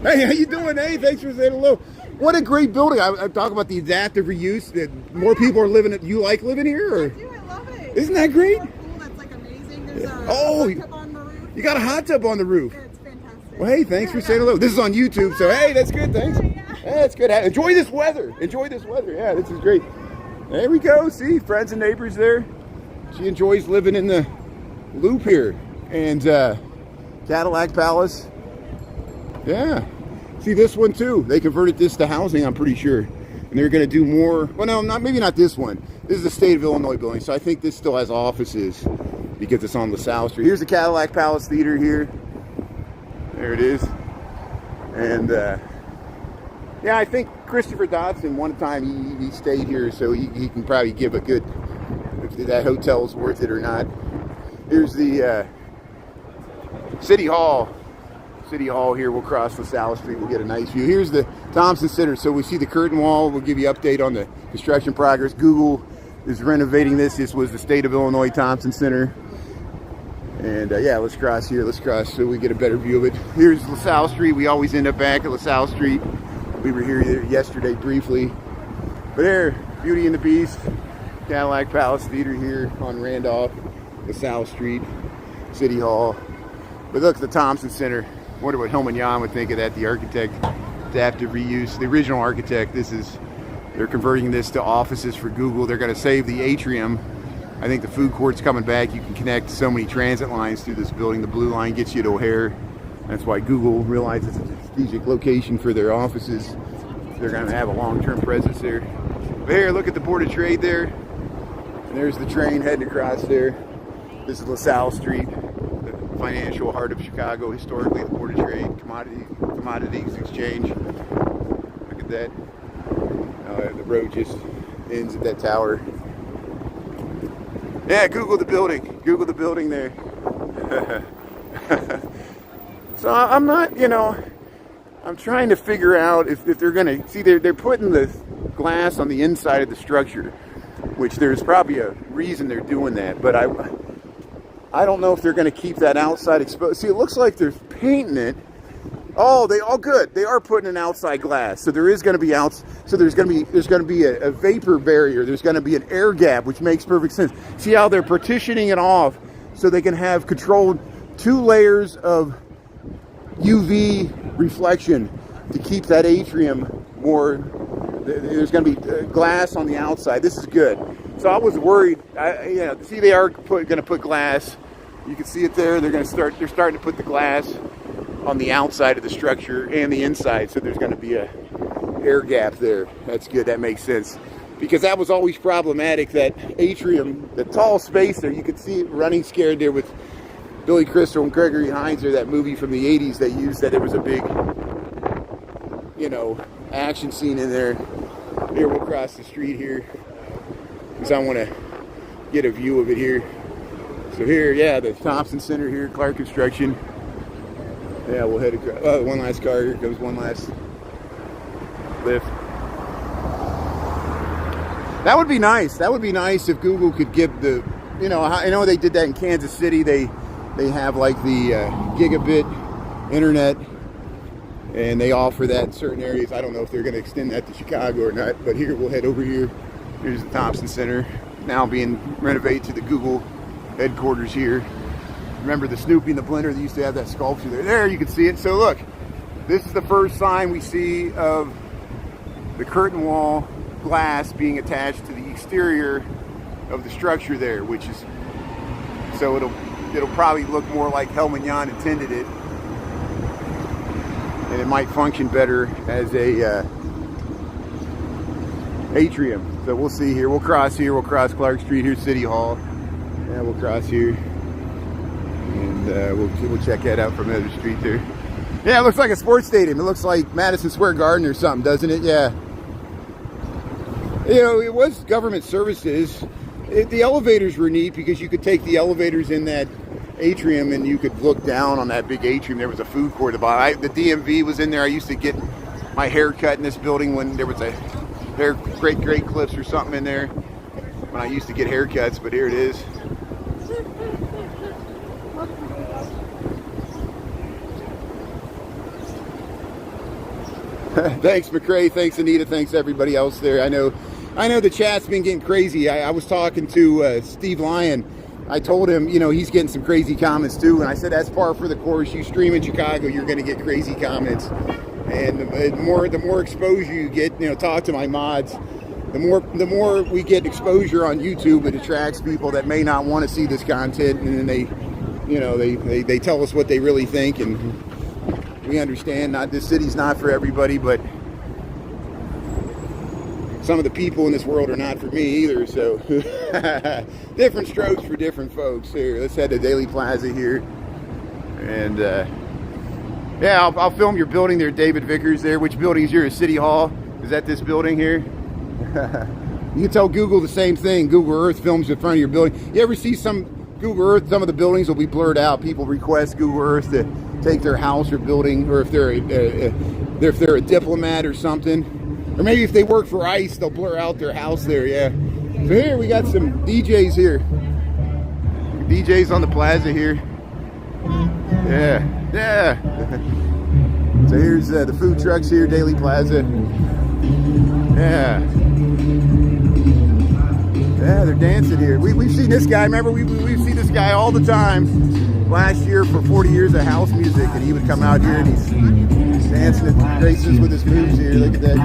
A: Hey, how you doing? Hey, thanks for saying hello. What a great building. I'm talking about the adaptive reuse. That more people are living. You like living here? Or?
D: I do. I love it.
A: Isn't that great?
D: Pool that's like amazing. There's a hot tub on the roof.
A: You got a hot tub on the roof.
D: Yeah, it's fantastic.
A: Well, hey, thanks for saying hello. This is on YouTube, so hey, that's good. Thanks. Yeah, that's good. Enjoy this weather. Enjoy this weather. Yeah, this is great. There we go. See, friends and neighbors there. She enjoys living in the loop here. And Cadillac Palace. Yeah. See this one too. They converted this to housing, I'm pretty sure. And they're going to do more. Well, no, maybe not this one. This is the State of Illinois building, so I think this still has offices because it's on LaSalle Street. Here's the Cadillac Palace Theater here. There it is. And yeah, I think Christopher Dodson, one time he stayed here, so he can probably give a good, if that hotel's worth it or not. Here's the City Hall. City Hall here. We'll cross LaSalle Street. We'll get a nice view. Here's the Thompson Center. So we see the curtain wall. We'll give you an update on the construction progress. Google is renovating this. This was the State of Illinois Thompson Center. And yeah, let's cross here. Let's cross so we get a better view of it. Here's LaSalle Street. We always end up back at LaSalle Street. We were here yesterday briefly. But there, Beauty and the Beast, Cadillac Palace Theater here on Randolph, LaSalle Street, City Hall. But look at the Thompson Center. Wonder what Hillman Yan would think of that, the architect. Adaptive reuse, the original architect. They're converting this to offices for Google. They're going to save the atrium. I think the food court's coming back. You can connect so many transit lines through this building. The blue line gets you to O'Hare. That's why Google realizes it's a strategic location for their offices. They're going to have a long-term presence there. But here, look at the Board of Trade there. And there's the train heading across there. This is LaSalle Street, the financial heart of Chicago. Historically, the Board of Trade, commodities exchange. Look at that. The road just ends at that tower. Yeah, Google the building. Google the building there. So I'm not, I'm trying to figure out if they're going to, see, they're putting the glass on the inside of the structure, which there's probably a reason they're doing that, but I don't know if they're going to keep that outside exposed. See, it looks like they're painting it. Oh, good. They are putting an outside glass, so there is going to be there's going to be a vapor barrier. There's going to be an air gap, which makes perfect sense. See how they're partitioning it off so they can have controlled 2 layers of UV reflection to keep that atrium more. There's going to be glass on the outside. This is good. So I was worried. See, they are going to put glass. You can see it there. They're starting to put the glass on the outside of the structure and the inside. So there's going to be a air gap there. That's good. That makes sense. Because that was always problematic, that atrium, the tall space there. You could see it running scared there with Billy Crystal and Gregory Hines, or that movie from the 80s they used, that there was a big, action scene in there. Here, we'll cross the street here because I want to get a view of it here. So here, yeah, the Thompson Center here, Clark Construction. Yeah, we'll head across. Oh, one last car. Here comes one last lift. That would be nice. That would be nice if Google could give the, I know they did that in Kansas City. They have like the gigabit internet, and they offer that in certain areas. I don't know if they're going to extend that to Chicago or not, but here, we'll head over here. Here's the Thompson Center, now being renovated to the Google headquarters here. Remember the Snoopy and the Blender? They used to have that sculpture there. There, you can see it. So look, this is the first sign we see of the curtain wall glass being attached to the exterior of the structure there, which is, so it'll probably look more like Hillman Yan intended it, and it might function better as a atrium. So we'll see here. We'll cross Clark Street. Here's City Hall. Yeah, we'll cross here. And we'll check that out from the other street there. Yeah, it looks like a sports stadium. It looks like Madison Square Garden or something, doesn't it? Yeah. You know, it was government services. The elevators were neat because you could take the elevators in that atrium and you could look down on that big atrium. There was a food court at the bottom. The DMV was in there. I used to get my hair cut in this building when there was a Great Clips or something in there when I used to get haircuts, but here it is. Thanks, McCrae. Thanks, Anita. Thanks, everybody else there. I know the chat's been getting crazy. I was talking to Steve Lyon. I told him, you know, he's getting some crazy comments too, and I said that's par for the course. You stream in Chicago, you're going to get crazy comments, and the more exposure you get, you know, talk to my mods. The more we get exposure on YouTube, it attracts people that may not want to see this content, and then they tell us what they really think, and we understand this city's not for everybody, but some of the people in this world are not for me either, so different strokes for different folks. Here, let's head to Daley Plaza here, and yeah, I'll film your building there, David Vickers there. Which building is yours? City Hall? Is that this building here? You can tell Google the same thing. Google Earth films in front of your building. You ever see some Google Earth, some of the buildings will be blurred out. People request Google Earth to take their house or building, or if they're a diplomat or something, or maybe if they work for ICE, they'll blur out their house there. Yeah. So here we got some DJs here. DJs on the plaza here. Yeah. So here's the food trucks here, Daley Plaza. Yeah, they're dancing here. We've seen this guy. Remember, we've seen this guy all the time. Last year for 40 years of house music, and he would come out here and he's dancing at races with his moves here. Look at that.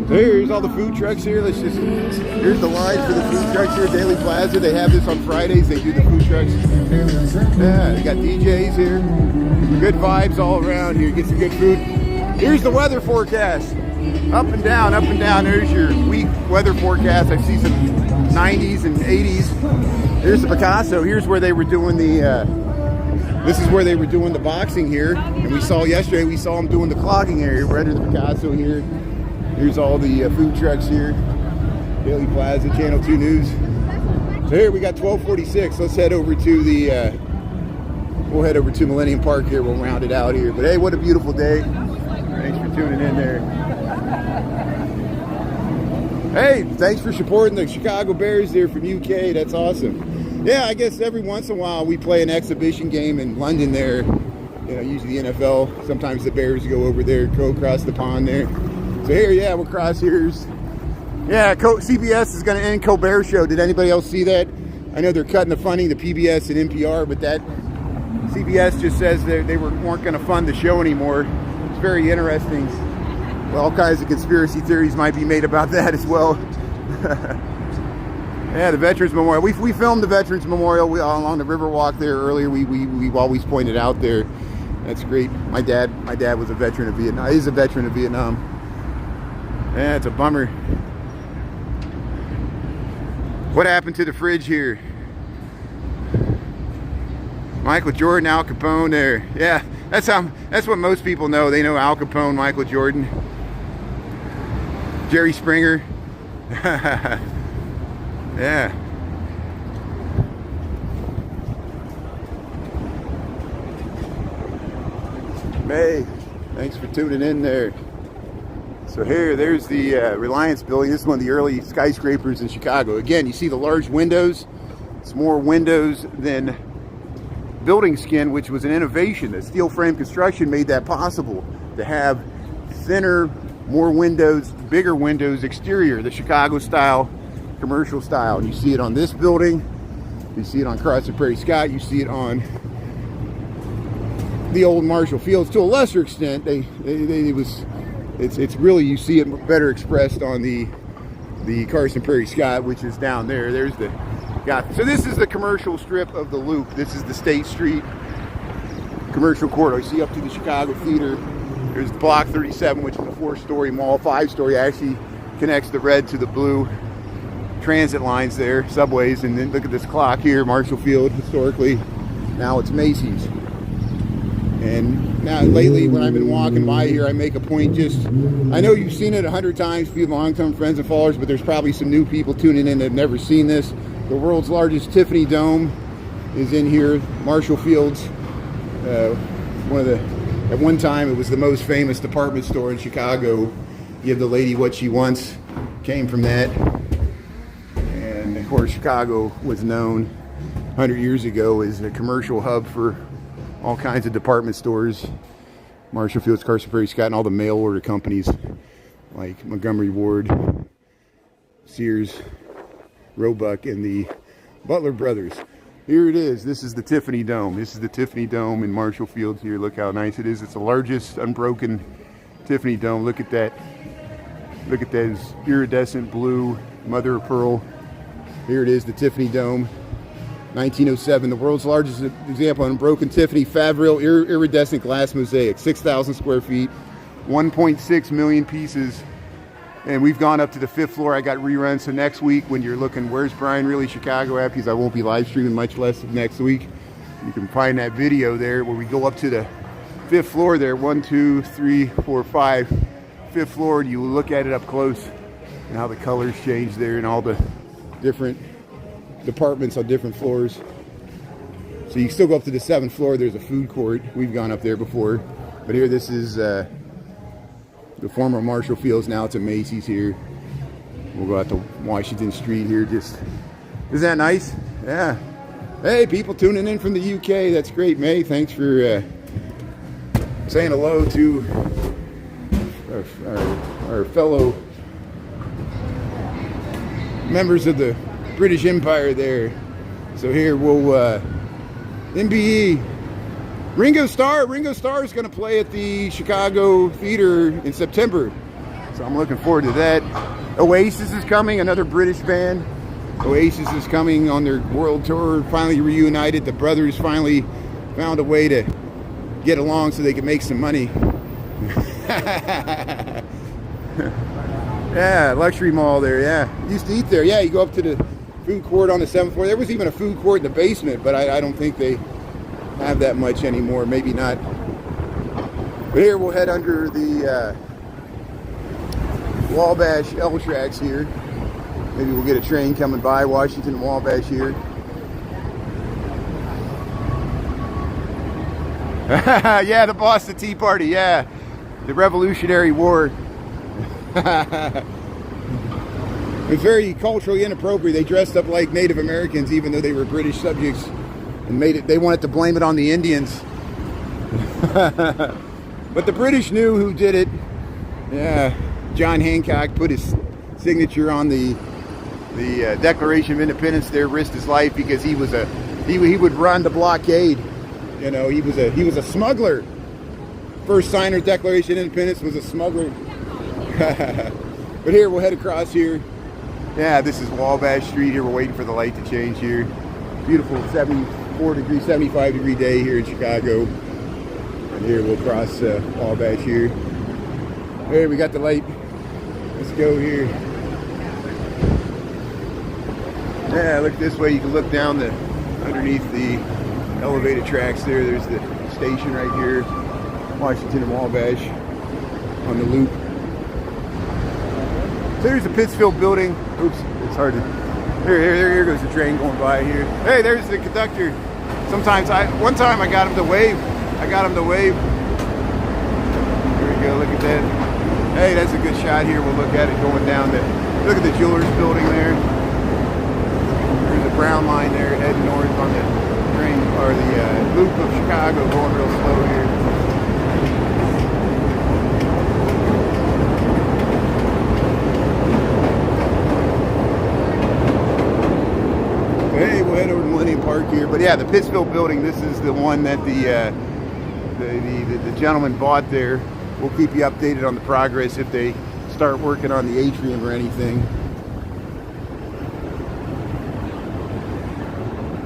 A: Here's all the food trucks here. Here's the line for the food trucks here, Daley Plaza. They have this on Fridays. They do the food trucks. Yeah, they got DJs here. Good vibes all around here. Get some good food. Here's the weather forecast. Up and down, up and down. There's your week weather forecast. I see some 90s and 80s. Here's the Picasso. Here's where they were doing this is where they were doing the boxing here. And we saw them doing the clogging area. Right under the Picasso here. Here's all the food trucks here. Daley Plaza, Channel 2 News. So here we got 1246. Let's head over to we'll head over to Millennium Park here. We'll round it out here. But hey, what a beautiful day. Thanks for tuning in there. Hey, thanks for supporting the Chicago Bears there from UK. That's awesome. Yeah, I guess every once in a while we play an exhibition game in London there. You know, usually the NFL. Sometimes the Bears go over there, go across the pond there. So here, yeah, we'll cross here. Yeah, CBS is going to end Colbert Show. Did anybody else see that? I know they're cutting the funding to PBS and NPR, but that CBS just says they weren't going to fund the show anymore. It's very interesting. Well, all kinds of conspiracy theories might be made about that as well. Yeah, the Veterans Memorial. We filmed the Veterans Memorial along the Riverwalk there earlier. We always pointed out there. That's great. My dad was a veteran of Vietnam. He's a veteran of Vietnam. Yeah, it's a bummer. What happened to the fridge here? Michael Jordan, Al Capone there. Yeah, that's what most people know. They know Al Capone, Michael Jordan, Jerry Springer. Yeah. Hey, thanks for tuning in there. So there's the Reliance building. This is one of the early skyscrapers in Chicago. Again, you see the large windows. It's more windows than building skin, which was an innovation. The steel frame construction made that possible, to have thinner, more windows, bigger windows exterior, the Chicago style, commercial style. And you see it on this building. You see it on Carson Prairie Scott. You see it on the old Marshall Fields to a lesser extent. It's really, you see it better expressed on the Carson Prairie Scott, which is down there. There's the so this is the commercial strip of the Loop. This is the State Street commercial corridor. You see up to the Chicago Theater. There's Block 37, which is a 4-story mall. 5-story actually connects the red to the blue transit lines there, subways. And then look at this clock here, Marshall Field, historically. Now it's Macy's. And now lately when I've been walking by here, I make a point just, I know you've seen it 100 times, a few long-term friends and followers, but there's probably some new people tuning in that have never seen this. The world's largest Tiffany Dome is in here, Marshall Field's. At one time it was the most famous department store in Chicago. Give the lady what she wants, came from that. And of course Chicago was known 100 years ago as a commercial hub for all kinds of department stores. Marshall Field's, Carson Ferry Scott, and all the mail order companies like Montgomery Ward, Sears, Roebuck, and the Butler Brothers. Here it is. This is the Tiffany Dome. This is the Tiffany Dome in Marshall Field here. Look how nice it is. It's the largest unbroken Tiffany Dome. Look at that. Look at those iridescent blue mother of pearl. Here it is, the Tiffany Dome. 1907, the world's largest example of unbroken Tiffany Favril iridescent glass mosaic. 6,000 square feet, 1.6 million pieces. And we've gone up to the 5th floor. I got reruns. So next week, when you're looking, where's Brian really Chicago at? Because I won't be live streaming, much less next week. You can find that video there where we go up to the 5th floor there. 1, 2, 3, 4, 5. 5th floor. You look at it up close and how the colors change there and all the different departments on different floors. So you can still go up to the 7th floor. There's a food court. We've gone up there before. But here, this is the former Marshall Fields. Now it's a Macy's here. We'll go out to Washington Street here. Just, isn't that nice? Yeah. Hey, people tuning in from the UK. That's great, May. Thanks for saying hello to our fellow members of the British Empire there. So here we'll MBE. Ringo Starr is going to play at the Chicago Theater in September, so I'm looking forward to that. Oasis is coming, another British band. Oasis is coming on their world tour, finally reunited. The brothers finally found a way to get along so they could make some money. Yeah, luxury mall there, yeah. Used to eat there, yeah. You go up to the food court on the 7th floor. There was even a food court in the basement, but I don't think they have that much anymore, maybe not. But here we'll head under the Wabash L tracks here. Maybe we'll get a train coming by Washington and Wabash here. Yeah, the Boston Tea Party, yeah. The Revolutionary War. It's very culturally inappropriate. They dressed up like Native Americans even though they were British subjects. And made it, they wanted to blame it on the Indians. But the British knew who did it. Yeah, John Hancock put his signature on the Declaration of Independence there, risked his life because he would run the blockade. You know, he was a smuggler. First signer of Declaration of Independence was a smuggler. But here we'll head across here. Yeah, this is Wabash Street here. We're waiting for the light to change here. Beautiful 74-degree, 75-degree day here in Chicago. And here we'll cross Wabash here. Hey, we got the light. Let's go here. Yeah, look this way. You can look down underneath the elevated tracks there. There's the station right here. Washington and Wabash on the loop. So here's the Pittsfield building. Oops, it's hard to... Here goes the train going by here. Hey, there's the conductor. One time I got him to wave. There we go, look at that. Hey, that's a good shot here. We'll look at it going down look at the Jewelers building there. There's a brown line there heading north on the train, or the loop of Chicago going real slow here. Hey, we'll head over to Millennium Park here. But yeah, the Pittsfield building, this is the one that the gentleman bought there. We'll keep you updated on the progress if they start working on the atrium or anything.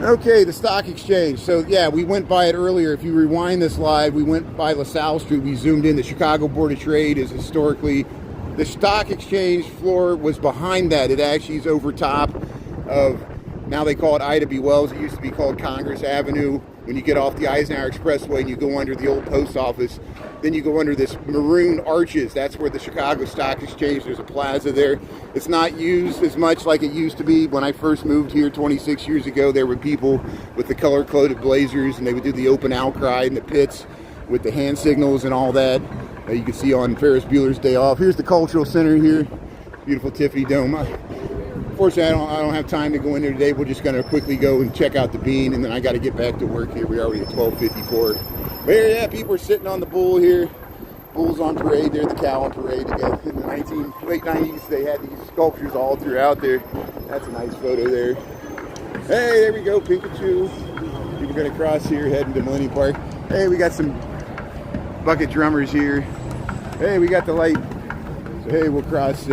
A: Okay, the stock exchange. So yeah, we went by it earlier. If you rewind this slide, we went by LaSalle Street. We zoomed in. The Chicago Board of Trade is historically, the stock exchange floor was behind that. It actually is over top of, now they call it Ida B. Wells. It used to be called Congress Avenue. When you get off the Eisenhower Expressway and you go under the old post office, then you go under this maroon arches. That's where the Chicago Stock Exchange, there's a plaza there. It's not used as much like it used to be. When I first moved here 26 years ago, there were people with the color-coded blazers, and they would do the open outcry in the pits with the hand signals and all that. You can see on Ferris Bueller's Day Off. Here's the Cultural Center here. Beautiful Tiffany Dome. Unfortunately, I don't have time to go in there today. We're just going to quickly go and check out the Bean, and then I got to get back to work here. We're already at 12:54. But yeah, people are sitting on the bull here. Bulls on parade. They're the cow on parade again. In the late 90s, they had these sculptures all throughout there. That's a nice photo there. Hey, there we go, Pikachu. People are going to cross here, heading to Millennium Park. Hey, we got some bucket drummers here. Hey, we got the light. So hey, we'll cross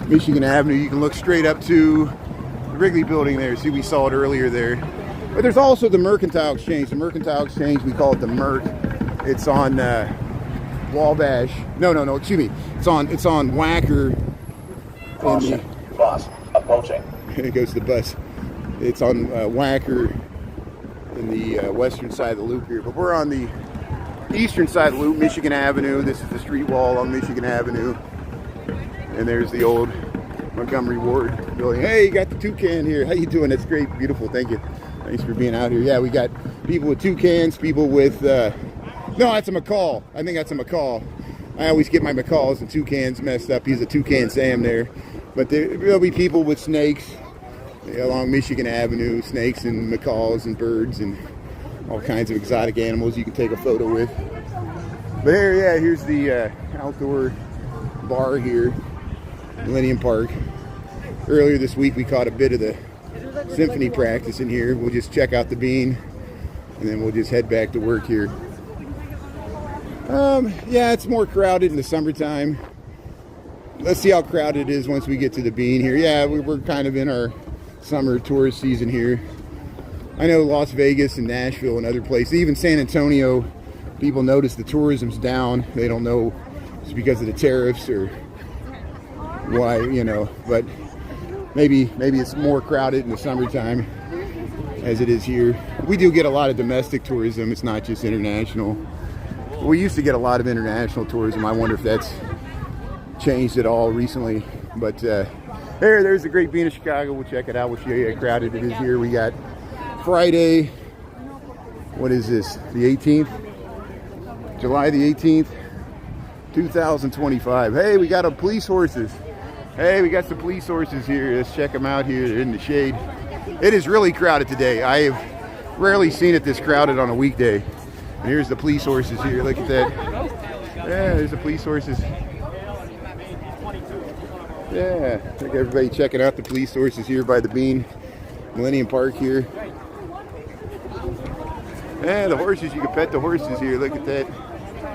A: Michigan Avenue. You can look straight up to the Wrigley Building there. See, we saw it earlier there. But there's also the Mercantile Exchange. The Mercantile Exchange, we call it the Merc. It's on Wabash. No, excuse me. It's on Wacker.
E: Caution, bus approaching.
A: It goes to the bus. It's on Wacker in the western side of the loop here. But we're on the eastern side of the loop, Michigan Avenue. This is the street wall on Michigan Avenue. And there's the old Montgomery Ward building. Hey, you got the toucan here. How you doing? That's great. Beautiful. Thank you. Thanks for being out here. Yeah, we got people with toucans, people with... no, that's a macaw. I think that's a macaw. I always get my macaws and toucans messed up. He's a toucan Sam there. But there'll be people with snakes along Michigan Avenue. Snakes and macaws and birds and all kinds of exotic animals you can take a photo with. But here, yeah, here's the outdoor bar here. Millennium Park. Earlier this week we caught a bit of the symphony practice in here. We'll just check out the Bean and then we'll just head back to work here. Yeah, it's more crowded in the summertime. Let's see how crowded it is once we get to the Bean here. Yeah, we're kind of in our summer tourist season here. I know Las Vegas and Nashville and other places, even San Antonio, people notice the tourism's down. They don't know it's because of the tariffs or why, you know, but maybe it's more crowded in the summertime as it is here. We do get a lot of domestic tourism. It's not just international. We used to get a lot of international tourism. I wonder if that's changed at all recently. But there's the Great Bean of Chicago. We'll check it out. We'll show you how crowded it is here. We got Friday, what is this, the 18th? July the 18th, 2025. Hey, we got police horses. Hey, we got some police horses here. Let's check them out here. They're in the shade. It is really crowded today. I have rarely seen it this crowded on a weekday. And here's the police horses here. Look at that. Yeah, there's the police horses. Yeah, look, everybody checking out the police horses here by the Bean. Millennium Park here. Yeah, the horses, you can pet the horses here. Look at that.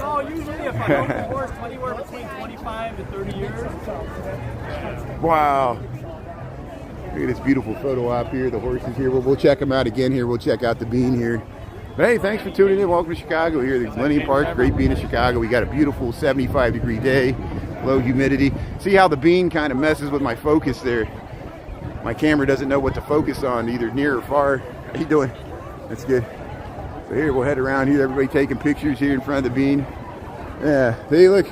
F: Oh, usually if I own a horse, anywhere between 25 to 30 years.
A: Wow. Look at this beautiful photo op here. The horses here. We'll check them out again here. We'll check out the Bean here. But hey, thanks for tuning in. Welcome to Chicago here. The Millennium Park, Great Bean of Chicago. We got a beautiful 75-degree day. Low humidity. See how the Bean kind of messes with my focus there. My camera doesn't know what to focus on, either near or far. How you doing? That's good. So here, we'll head around here. Everybody taking pictures here in front of the Bean. Yeah, hey, look.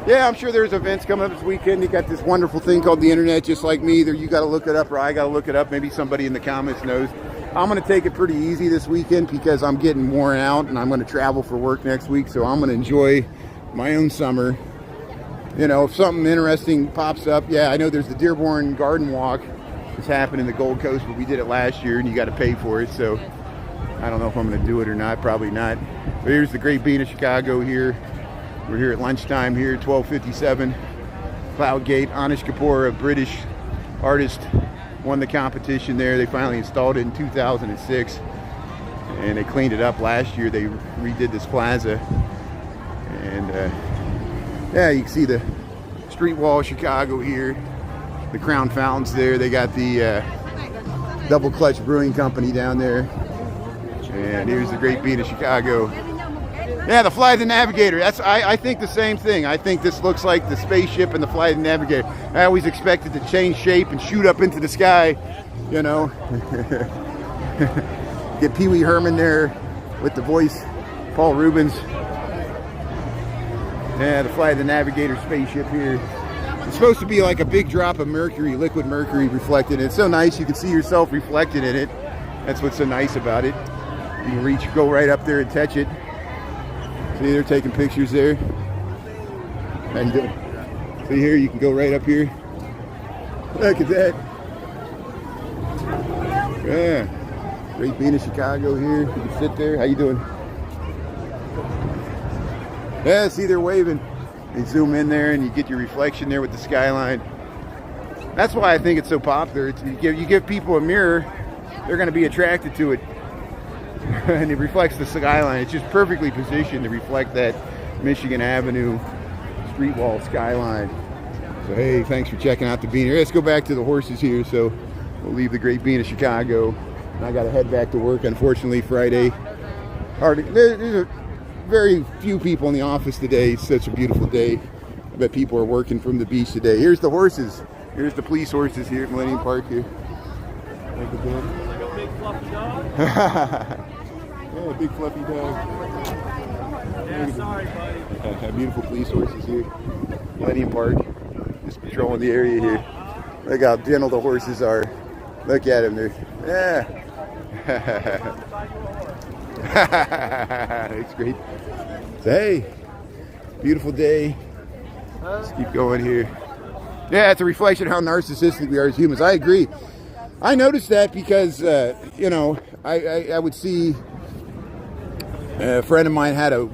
A: Yeah, I'm sure there's events coming up this weekend. You got this wonderful thing called the internet, just like me. Either you got to look it up or I got to look it up. Maybe somebody in the comments knows. I'm going to take it pretty easy this weekend because I'm getting worn out and I'm going to travel for work next week. So I'm going to enjoy my own summer. You know, if something interesting pops up, yeah, I know there's the Dearborn Garden Walk. It's happened in the Gold Coast, but we did it last year and you got to pay for it. So I don't know if I'm going to do it or not. Probably not. But here's the Great Bean of Chicago here. We're here at lunchtime here, 12:57. Cloud Gate. Anish Kapoor, a British artist, won the competition there. They finally installed it in 2006. And they cleaned it up last year. They redid this plaza. And yeah, you can see the street wall of Chicago here. the Crown Fountains there. They got the Double Clutch Brewing Company down there. And here's the Great Bean of Chicago. Yeah, the Fly the Navigator. I think the same thing. I think this looks like the spaceship and the Fly the Navigator. I always expected to change shape and shoot up into the sky, you know. Get Pee Wee Herman there with the voice, Paul Rubens. Yeah, the Fly the Navigator spaceship here. It's supposed to be like a big drop of mercury, liquid mercury reflected. It's so nice, you can see yourself reflected in it. That's what's so nice about it. You can go right up there and touch it. See, they're taking pictures there. And see here, you can go right up here. Look at that. Yeah. Great Bean of Chicago here. You can sit there. How you doing? Yeah, see, they're waving. You zoom in there and you get your reflection there with the skyline. That's why I think it's so popular. You give people a mirror, they're going to be attracted to it. And it reflects the skyline. It's just perfectly positioned to reflect that Michigan Avenue street wall skyline. So hey, thanks for checking out the Bean here. Let's go back to the horses here. So we'll leave the Great Bean of Chicago. And I got to head back to work, unfortunately, Friday. There's very few people in the office today. It's such a beautiful day. I bet people are working from the beach today. Here's the horses. Here's the police horses here at Millennium Park here. Like
F: a big fluffy dog.
A: Yeah, big fluffy dog.
F: Yeah, sorry, buddy.
A: Beautiful police horses here. Millennium Park. Just patrolling the area here. Look how gentle the horses are. Look at them. They're, It's great. So hey, beautiful day. Let's keep going here. Yeah, it's a reflection of how narcissistic we are as humans. I agree. I noticed that because, you know, I would see a friend of mine had a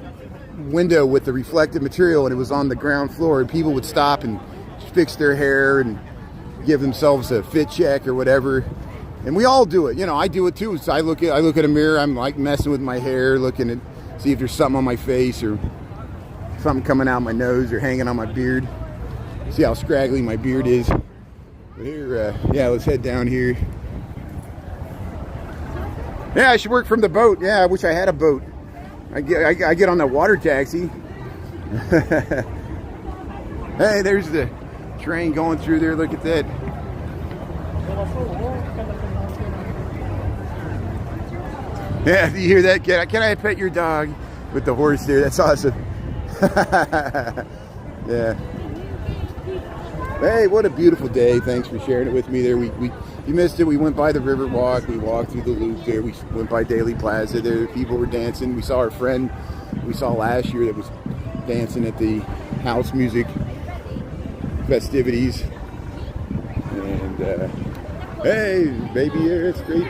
A: window with the reflective material and it was on the ground floor, and people would stop and fix their hair and give themselves a fit check or whatever. And we all do it. You know, I do it too. So I look at a mirror, I'm like messing with my hair, looking at, see if there's something on my face or something coming out my nose or hanging on my beard. See how scraggly my beard is. But here, yeah, let's head down here. Yeah, I should work from the boat. Yeah, I wish I had a boat. I get on the water taxi. Hey, there's the train going through there. Look at that. Yeah, do you hear that? Can I pet your dog with the horse there? That's awesome. Yeah. Hey, what a beautiful day. Thanks for sharing it with me there. You missed it. We went by the Riverwalk. We walked through the loop there. We went by Daley Plaza there. People were dancing. We saw our friend we saw last year that was dancing at the house music festivities. And hey, baby here. It's great.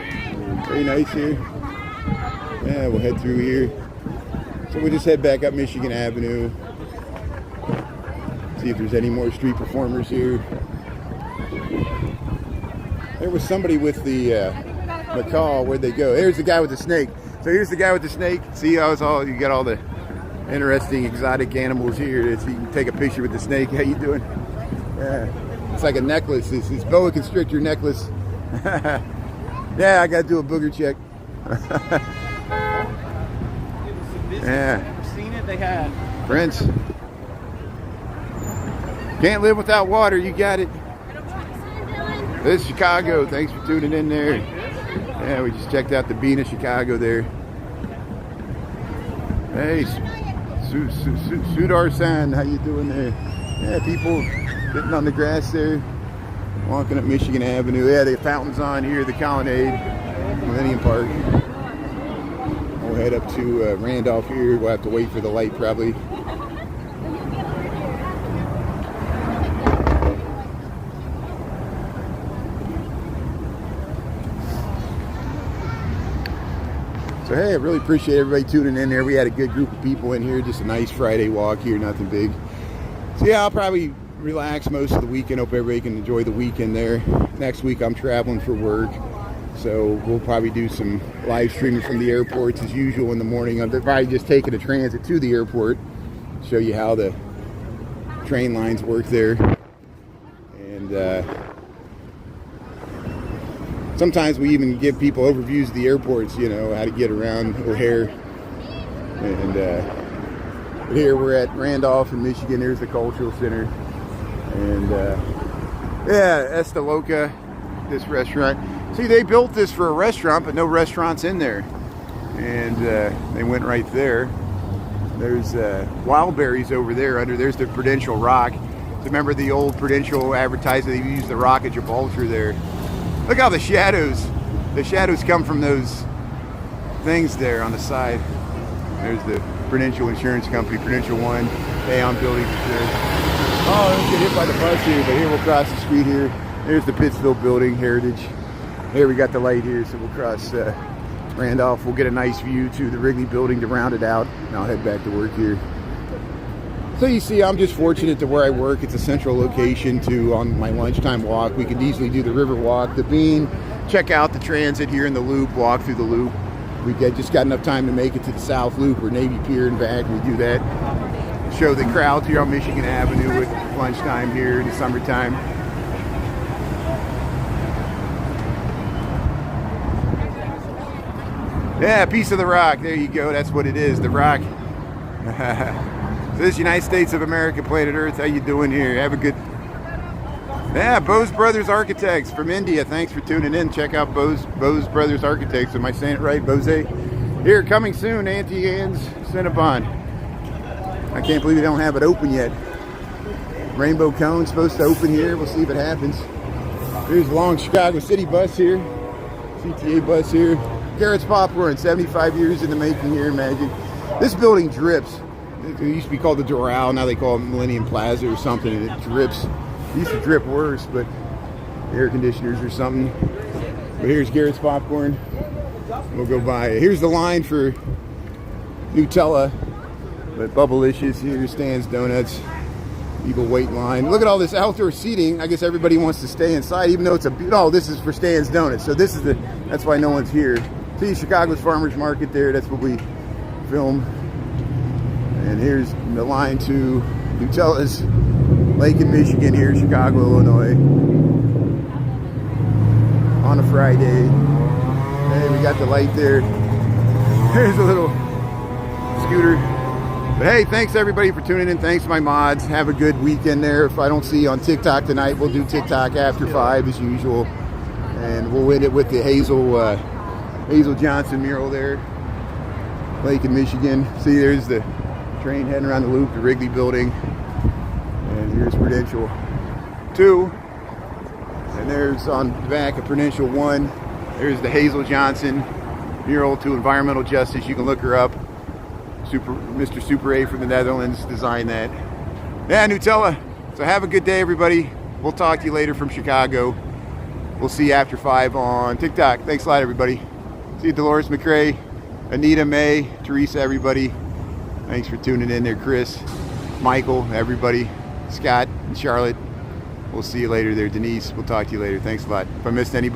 A: Very nice here. Yeah, we'll head through here. So we'll just head back up Michigan Avenue. See if there's any more street performers here. There was somebody with the macaw. Where'd they go? Here's the guy with the snake. So here's the guy with the snake. See how it's all, you got all the interesting exotic animals here. So you can take a picture with the snake. How you doing? Yeah, it's like a necklace. It's boa constrictor necklace. Yeah, I got to do a booger check. Yeah.
F: Seen it? They had.
A: Prince. Can't live without water. You got it. This is Chicago. Thanks for tuning in there. Yeah, we just checked out the Bean of Chicago there. Hey, Sudar-san, how you doing there? Yeah, people sitting on the grass there, walking up Michigan Avenue. Yeah, the fountains on here, the colonnade, Millennium Park. We'll head up to Randolph here. We'll have to wait for the light probably. So hey, I really appreciate everybody tuning in there. We had a good group of people in here. Just a nice Friday walk here, nothing big. So yeah, I'll probably relax most of the weekend. Hope everybody can enjoy the weekend there. Next week I'm traveling for work. So we'll probably do some live streaming from the airports as usual in the morning. I'm probably just taking a transit to the airport. Show you how the train lines work there. And sometimes we even give people overviews of the airports, you know, how to get around O'Hare. And here we're at Randolph in Michigan. There's the Cultural Center. And yeah, Esta Loca, this restaurant. See, they built this for a restaurant, but no restaurants in there. And they went right there. There's wild berries over there. There's the Prudential Rock. So remember the old Prudential advertising? They used the rock at Gibraltar there. Look how the shadows come from those things there on the side. There's the Prudential Insurance Company, Prudential One, Aon Building. Oh, let's get hit by the bus here, but here we'll cross the street here. There's the Pittsville Building, Heritage. Here we got the light here, so we'll cross Randolph. We'll get a nice view to the Wrigley Building to round it out, and I'll head back to work here. So you see, I'm just fortunate to where I work. It's a central location to, on my lunchtime walk, we could easily do the Riverwalk, the Bean, check out the transit here in the Loop, walk through the Loop. We just got enough time to make it to the South Loop or Navy Pier and back. We do that. Show the crowds here on Michigan Avenue at lunchtime here in the summertime. Yeah, piece of the rock. There you go. That's what it is, the rock. This is United States of America, planet Earth. How you doing here? Have a good... Yeah, Bose Brothers Architects from India. Thanks for tuning in. Check out Bose Brothers Architects. Am I saying it right? Bose? Here, coming soon, Auntie Anne's Cinnabon. I can't believe they don't have it open yet. Rainbow Cone's supposed to open here. We'll see if it happens. Here's a long Chicago City bus here. CTA bus here. Garrett's Popcorn, 75 years in the making here, imagine. This building drips. It used to be called the Doral, now they call it Millennium Plaza or something, and it drips. It used to drip worse, but air conditioners or something. But here's Garrett's Popcorn. We'll go by. Here's the line for Nutella, but Bubblicious. Here's Stan's Donuts. People wait in line. Look at all this outdoor seating. I guess everybody wants to stay inside, even though it's no, this is for Stan's Donuts. So this is that's why no one's here. See Chicago's Farmers Market there. That's what we film. And here's the line to Nutella's Lake in Michigan here, Chicago, Illinois. On a Friday. Hey, we got the light there. Here's a little scooter. But hey, thanks everybody for tuning in. Thanks my mods. Have a good weekend there. If I don't see you on TikTok tonight, we'll do TikTok after 5 as usual. And we'll end it with the Hazel Johnson mural there. Lake in Michigan. See, there's the train heading around the Loop, the Wrigley Building. And here's Prudential 2. And there's on the back of Prudential 1. There's the Hazel Johnson mural to environmental justice. You can look her up. Mr. Super A from the Netherlands designed that. Yeah, Nutella. So have a good day, everybody. We'll talk to you later from Chicago. We'll see you after 5 on TikTok. Thanks a lot, everybody. See you, Dolores McRae, Anita, May, Teresa, everybody. Thanks for tuning in there, Chris, Michael, everybody, Scott, and Charlotte. We'll see you later there, Denise. We'll talk to you later. Thanks a lot. If I missed anybody.